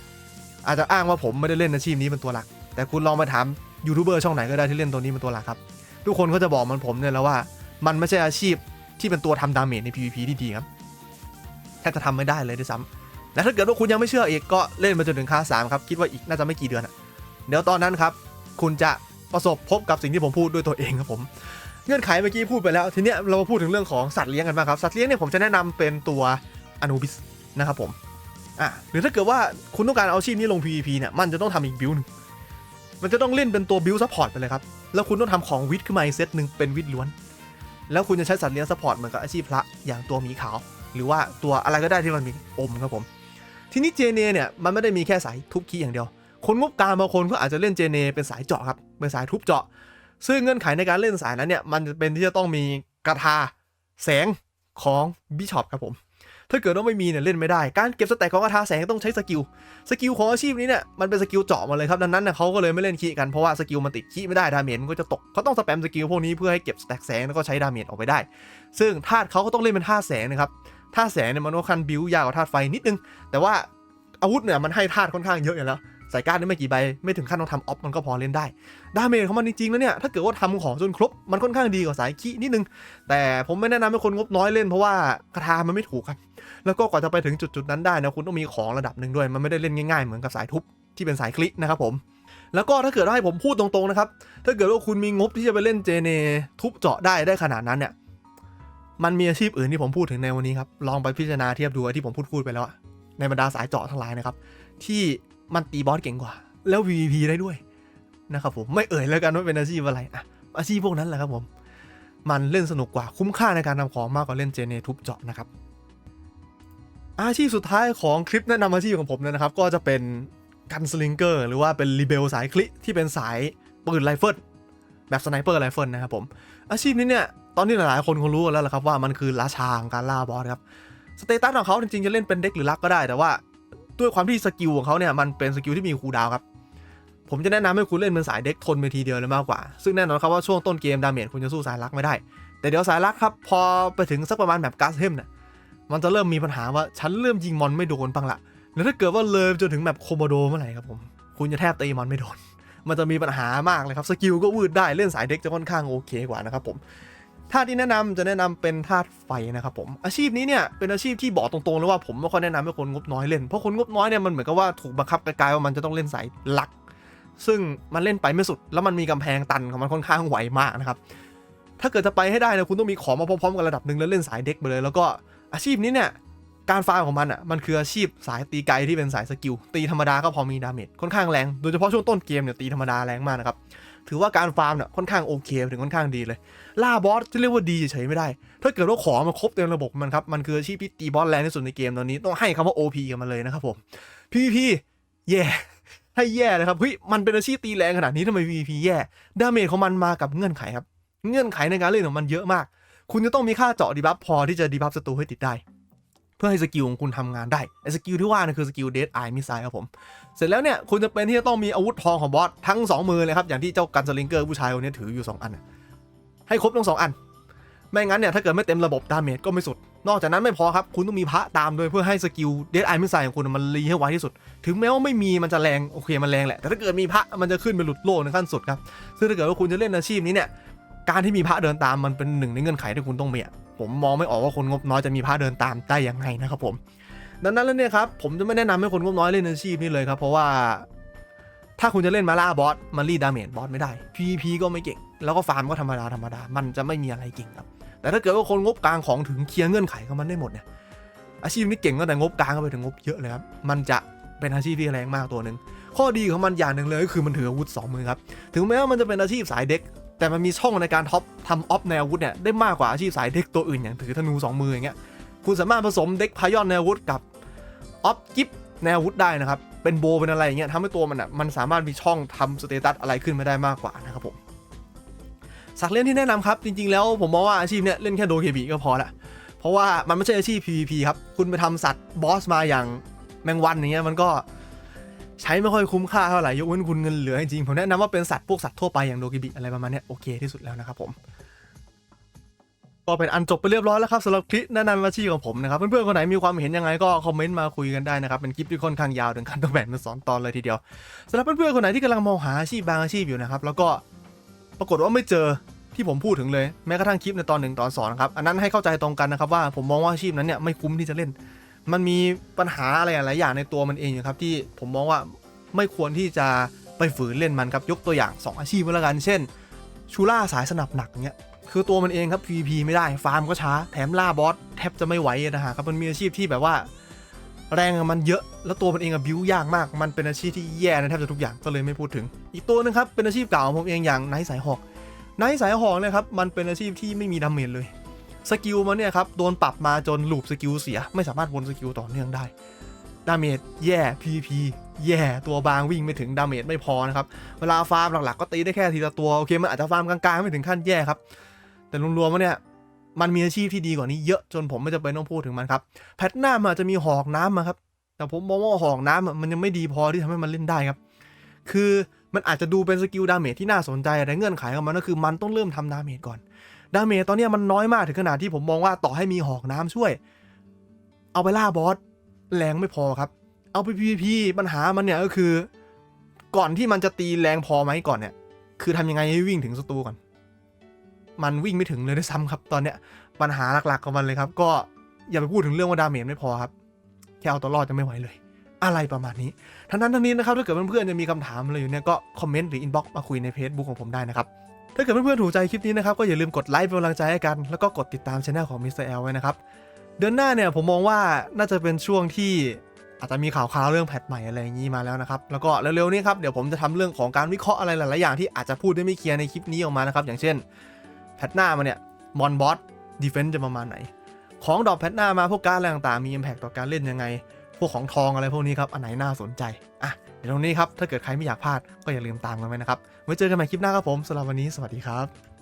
บอาจจะอ้างว่าผมไม่ได้เล่นอาชีพนี้เป็นตัวหลักแต่คุณลองไปถามยูทูบเบอร์ช่องไหนก็ได้ที่เล่นตัวนี้เป็นตัวหลักครับทุกคนก็จะบอกมันผมเนี่ยแล้วว่ามันไม่ใช่อาชีพที่เป็นตัวทำดาเมจใน PVP ที่ดีครับแทบจะทำไม่ได้เลยด้วยซ้ำและถ้าเกิดว่าคุณยังไม่เชื่ออีกก็เล่นมาจนถึงคลาส3ครับคิดว่าอีกน่าจะไม่กี่เดือนเดี๋ยวตอนนั้นครับคุณจะประสบพบกับสิ่งที่ผมพูดด้วยตัวเองครับผมเงื่อนไขเมื่อกี้พูดไปแล้วทีเนี้ยเรามาพูดถึงเรื่องของสัตว์เลี้ยงกันบ้างครับสัตว์เลี้ยงเนี่ยผมจะแนะนำเป็นตัวอนูบิสนะครับผมหรือถ้าเกิดว่าคุณต้องการเอาอาชีพนี้ลง PVP เนี่ยมันจะต้องทำอีกบิลนึงมันจะต้องเล่นเป็นตัวบิลซัพพอร์ตไปเลยครับแล้วคุณต้องทำของวิทขึ้นมาอีกเซตนึงเป็นวิทล้วนแล้วคุณจะใช้สัตว์เลี้ยงซัพพอร์ตเหมือนกับอาชีพพระอย่างตัวหมีขาว หรือว่าตัวอะไรก็ได้ที่มันมีอมครับผมทีนี้เจเนเนี่ยมันไม่ได้มีแค่สายทุบคีย์อย่างเดียวคนงบกลางบางคนก็อาจจะเล่นเจเนเป็นสายเจาะครับเป็นสายทุบเจาะซึ่งเงื่อนไขในการเล่นสายนั้นเนี่ยมันจะเป็นที่จะต้องมีกระทาแสงของบิชอปครับผมถ้าเกิดว่าไม่มีเนี่ยเล่นไม่ได้การเก็บสแต็กของกระทาแสงต้องใช้สกิลของอาชีพนี้เนี่ยมันเป็นสกิลเจาะมาเลยครับดังนั้นเนี่ยเขาก็เลยไม่เล่นคีย์กันเพราะว่าสกิลมันติดคีย์ไม่ได้ดาเมจมันก็จะตกเขาต้องสแปมสกิลพวกนี้เพื่อให้เก็บสแต็กแสงแล้วก็ใช้ดาเมจออกไปได้ซึ่งธาตุเขาก็ต้องเล่นเป็นธาตุแสงนะครับธาตุแสงเนี่ยมันก็คันบิวยาวกว่าธาตุไฟนิดนึงแต่ว่าอาวุธเนี่ยมันให้ธาตุค่อนข้างเยอะอยู่แล้วใส่การ์ดได้ไม่กี่ใบไม่ถึงขั้นต้องทำออฟมันก็พอเล่นได้ดาเมจของมันจริงๆแล้วเนี่ยถ้าเกิดว่าทำของจนครบมันค่อนข้างดีกว่าสายคีย์นิดนึงแต่ผมไม่แนะนำให้คนงบน้อยเล่นเพราะว่ากระทามันไม่ถูกครับแล้วก็กว่าจะไปถึงจุดนั้นได้นะคุณต้องมีของระดับหนึ่งด้วยมันไม่ได้เล่นง่ายๆเหมือนกับสายทุบที่เป็นสายคลิกนะครับผมแล้วก็ถ้าเกิดว่าให้ผมพูดตรงๆนะครับถ้าเกิดว่าคุณมีงบที่จะไปเล่นเจเนทุบเจาะได้ขนาดนั้นเนี่ยมันมีอาชีพอื่นที่ผมพูดถึงในวันนี้ครับลองไปพิจารณาเทียบดูที่ผมพูดไปแล้วในบรรดาสายเจาะทั้งหลายนะครับที่มันตีบอสเก่งกว่าแล้ว PVP ได้ด้วยนะครับผมไม่แล้วกันว่าเป็นอาชีพอะไรอาชีพพวกนั้นแหละครับผมมันเล่นสนุกกว่าคุ้มค่าในการทำของมากกว่าเล่นเจเนทุบเจาะนะครับอาชีพสุดท้ายของคลิปแนะนำอาชีพของผมนะครับก็จะเป็นกันสลิงเกอร์หรือว่าเป็นรีเบลสายคลิที่เป็นสายปืนไรเฟิลแบบสไนเปอร์ไรเฟิลนะครับผมอาชีพนี้เนี่ยตอนนี้หลายๆคนคงรู้แล้วละครับว่ามันคือราชาของการล่าบอสครับสเตตัสของเขาจริงๆจะเล่นเป็นเด็กหรือลักก็ได้แต่ว่าด้วยความที่สกิลของเขาเนี่ยมันเป็นสกิลที่มีคูลดาวน์ครับผมจะแนะนำให้คุณเล่นเป็นสายเด็กทนไปทีเดียวเลยมากกว่าซึ่งแน่นอนครับว่าช่วงต้นเกมดาเมจคุณจะสู้สายลักไม่ได้แต่เดี๋ยวสายลักครับพอไปถึงสักประมาณแบบกาสเฮมเนี่ยมันจะเริ่มมีปัญหาว่าฉันเริ่มยิงมอนไม่โดนบ้างละแล้วถ้าเกิดว่าเลยจนถึงแบบโคโมโดเมื่อไหร่ครับผมคุณจะแทบตีมอนไม่โดนมันจะมีปัญหามากเลยครับสกิลก็วืดได้เล่นสายเด็กจะค่อนข้างโอเคกว่านะครับผมธาตุที่แนะนำเป็นธาตุไฟนะครับผมอาชีพนี้เนี่ยเป็นอาชีพที่บอกตรงๆเลยว่าผมไม่ค่อยแนะนำให้คนงบน้อยเล่นเพราะคนงบน้อยเนี่ยมันเหมือนกับว่าถูกบังคับกายว่ามันจะต้องเล่นสายลักซึ่งมันเล่นไปไม่สุดแล้วมันมีกำแพงตันของมันค่อนข้างไหวมากนะครับถ้าเกิดจะไปให้ได้นะคุณต้องมีของมาพร้อมๆกันระดับหนึ่งแล้วเล่นสายเด็กไปเลยแล้วก็อาชีพนี้เนี่ยการฟาร์มของมันคืออาชีพสายตีไกลที่เป็นสายสกิลตีธรรมดาก็พอมีดาเมจค่อนข้างแรงโดยเฉพาะช่วงต้นเกมเนี่ยตีธรรมดาแรงมากนะครับถือว่าการฟาร์มเนี่ยค่อนข้างโอเคถึงค่อนข้างดีเลยล่าบอสจะเรียกว่าดีเฉยไม่ได้ถ้าเกิดว่าของมันครบเต็มระบบมันครับมันคืออาชีพที่ตีบอสแรงที่สุดในเกมตอนนี้ต้องให้คำว่า OP กันมาเลยนะครับผม PVP แย่ให้แย่เลยครับเฮ้ยมันเป็นอาชีพตีแรงขนาดนี้ทำไม PVP แย่ดาเมจของมันมากับเงื่อนไขครับเงื่อนไขในการเล่นของมันเยอะมากคุณจะต้องมีค่าเจาะดีบัฟพอที่จะดีบัฟศัตรูให้ติดได้เพื่อให้สกิลของคุณทำงานได้ไอ้สกิลที่ว่านะคือสกิล Dead Eye Missile ครับผมเสร็จแล้วเนี่ยคุณจะเป็นที่จะต้องมีอาวุธทองของบอสทั้ง2มือเลยครับอย่างที่เจ้ากันสลิงเกอร์ผู้ชายคนนี้ถืออยู่2อันให้ครบทั้ง2อันไม่งั้นเนี่ยถ้าเกิดไม่เต็มระบบดาเมจก็ไม่สุดนอกจากนั้นไม่พอครับคุณต้องมีพระตามด้วยเพื่อให้สกิล Dead Eye Missile ของคุณมันรีให้ไวที่สุดถึงแม้ว่าไม่มีมันจะแรงโอเคมันแรงแหละแต่ถ้าเกิดมีพระมันจะขึ้นไปหลุดโลกในขั้นสุดครับซึ่งถ้าเกิดว่าคุณจะเล่นอาชีพนี้เนี่ยการที่มีพระเดินตามมันเป็นหนึ่งในเงื่อนไขที่คุณต้องมีผมมองไม่ออกว่าคนงบน้อยจะมีพระเดินตามได้ยังไงนะครับผมดังนั้นแล้วเนี่ยครับผมจะไม่แนะนำให้คนงบน้อยเล่นอาชีพนี้เลยครับเพราะว่าถ้าคุณจะเล่นมาล่าบอสมันรีดาเมจบอสไม่ได้ PVP ก็ไม่เก่งแล้วก็ฟาร์มก็ธรรมดามันจะไม่มีอะไรเก่งครับแต่ถ้าเกิดว่าคนงบกลางของถึงเคลียร์เงื่อนไขของมันได้หมดเนี่ยอาชีพนี้เก่งตั้งแต่งบกลางก็ไปถึงงบเยอะเลยครับมันจะเป็นอาชีพที่แรงมากตัวนึงข้อดีของมันอย่างหนึ่งเลยก็คือมันถืออาวุธ2มือครับถึงแม้ว่ามันจะเป็นอาชีพสายเด็กแต่มันมีช่องในการทำออฟในอาวุธเนี่ยได้มากกว่าอาชีพสายเด็กตัวอื่นอย่างถือธนู2มืออย่างเงี้ยคุณสามารถผสมเด็กพายอนในอาวุธกับออฟกิฟในอาวุธได้นะครับเป็นโบเป็นอะไรอย่างเงี้ยทำให้ตัวมันสามารถมีช่องทำสเตตัสอะไรขึ้นไม่ได้มากกว่านะครับผมสักเล่นที่แนะนำครับจริงๆแล้วผมมองว่าอาชีพเนี้ยเล่นแค่โดเคบิก็พอละเพราะว่ามันไม่ใช่อาชีพ PVP ครับคุณไปทำสัตว์บอสมาอย่างแมงวันอย่างเงี้ยมันก็ใช้ไม่ค่อยคุ้มค่าเท่าไหร่ยกเว้นคุณเงินเหลือจริงๆผมแนะนำว่าเป็นสัตว์พวกสัตว์ทั่วไปอย่างโดเคบิอะไรประมาณนี้โอเคที่สุดแล้วนะครับผมก็เป็นอันจบไปเรียบร้อยแล้วครับสำหรับคลิปแนะนำอาชีพของผมนะครับเพื่อนๆคนไหนมีความเห็นยังไงก็คอมเมนต์มาคุยกันได้นะครับเป็นคลิปที่ค่อนข้างยาวถึงขั้นต้องแบ่งเป็น2ตอนเลยทีเดียวสำหรับเพื่อนๆคนไหนที่กำลังมองหาอาชีพบางอาชีพอยู่นะครับแล้วก็ปรากฏว่าไม่เจอที่ผมพูดถึงเลยแม้กระทั่งคลิปในตอน1ตอน2นะครับอันนั้นให้เข้าใจตรงกันนะครับว่าผมมองว่าอาชีพนั้นเนี่ยไม่คุ้มที่จะเล่นมันมีปัญหาอะไรหลายอย่างในตัวมันเองอยู่ครับที่ผมมองว่าไม่ควรที่จะไปฝืนเล่นมันครับยกตัวอย่าง2อาชีพแล้วกันเช่นชูล่าสายสนับหนักเนี่ยคือตัวมันเองครับ PVP ไม่ได้ฟาร์มก็ช้าแถมล่าบอสแทบจะไม่ไหวนะฮะครับมันมีอาชีพที่แบบว่าแรงมันเยอะแล้วตัวมันเองบิวยากมากมันเป็นอาชีพที่แย่ในแทบจะทุกอย่างก็เลยไม่พูดถึงอีกตัวนึงครับเป็นอาชีพเก่าของผมเองอย่างไนท์สายหอกไนท์สายหอกเนี่ยครับมันเป็นอาชีพที่ไม่มีดาเมจเลย สกิลมันเนี่ยครับโดนปรับมาจนลูปสกิลเสียไม่สามารถวนสกิลต่อเนื่องได้ดาเมจแย่ PVP แย่ตัวบางวิ่งไม่ถึงดาเมจไม่พอนะครับเวลาฟาร์มหลักๆก็ตีได้แค่ทีละตัวโอเคมันอาจจะฟาร์มกลางๆไม่ถึงขั้นแย่ครับแต่รวมๆเนี่ยมันมีอาชีพที่ดีกว่านี้เยอะจนผมไม่จำเป็นต้องพูดถึงมันครับแพทหน้ามันอาจจะมีหอกน้ำมาครับแต่ผมมองว่าหอกน้ำมันยังไม่ดีพอที่ทำให้มันเล่นได้ครับคือมันอาจจะดูเป็นสกิลดาเมจที่น่าสนใจแต่เงื่อนไขของมันก็คือมันต้องเริ่มทำดาเมจก่อนดาเมจตอนนี้มันน้อยมากถึงขนาดที่ผมมองว่าต่อให้มีหอกน้ำช่วยเอาไปล่าบอสแรงไม่พอครับเอาไป PVP ปัญหามันเนี่ยก็คือก่อนที่มันจะตีแรงพอไหมก่อนเนี่ยคือทำยังไงให้วิ่งถึงศัตรูก่อนมันวิ่งไม่ถึงเลยด้วยซ้ำครับตอนเนี้ยปัญหาหลักๆของมันเลยครับก็อย่าไปพูดถึงเรื่องว่าดาเมจไม่พอครับแค่เอาตัวรอดจะไม่ไหวเลยอะไรประมาณนี้ทั้งนี้นะครับถ้าเกิดเพื่อนๆจะมีคำถามอะไรอยู่เนี่ยก็คอมเมนต์หรืออินบ็อกซ์มาคุยใน Facebook ของผมได้นะครับถ้าเกิดเพื่อนๆถูกใจคลิปนี้นะครับก็อย่าลืมกดไลค์เป็นกำลังใจให้กันแล้วก็กดติดตามช่องของ Mr. L ไว้นะครับเดือนหน้าเนี่ยผมมองว่าน่าจะเป็นช่วงที่อาจจะมีข่าวเรื่องแพทใหม่อะไรอย่างนี้มาแล้วนะครับแล้วก็เร็วๆนี้ครับเดี๋ยวผมจะทำเรื่องของการวิเคราะห์อะไรหลายๆอย่างที่อาจจะพูดได้ไม่เคลียร์ในคลิปนี้ออกมานะครับอย่างเช่นแพทหน้ามาเนี่ยมอนบอสดีเฟนส์จะประมาณไหนของดอกแพทหน้ามาพวกการอะไรต่างๆมี impact ต่อการเล่นยังไงพวกของทองอะไรพวกนี้ครับอันไหนน่าสนใจเดี๋ยวตรงนี้ครับถ้าเกิดใครไม่อยากพลาดก็อย่าลืมตามกันไว้นะครับไว้เจอกันใหม่คลิปหน้าครับผมสำหรับวันนี้สวัสดีครับ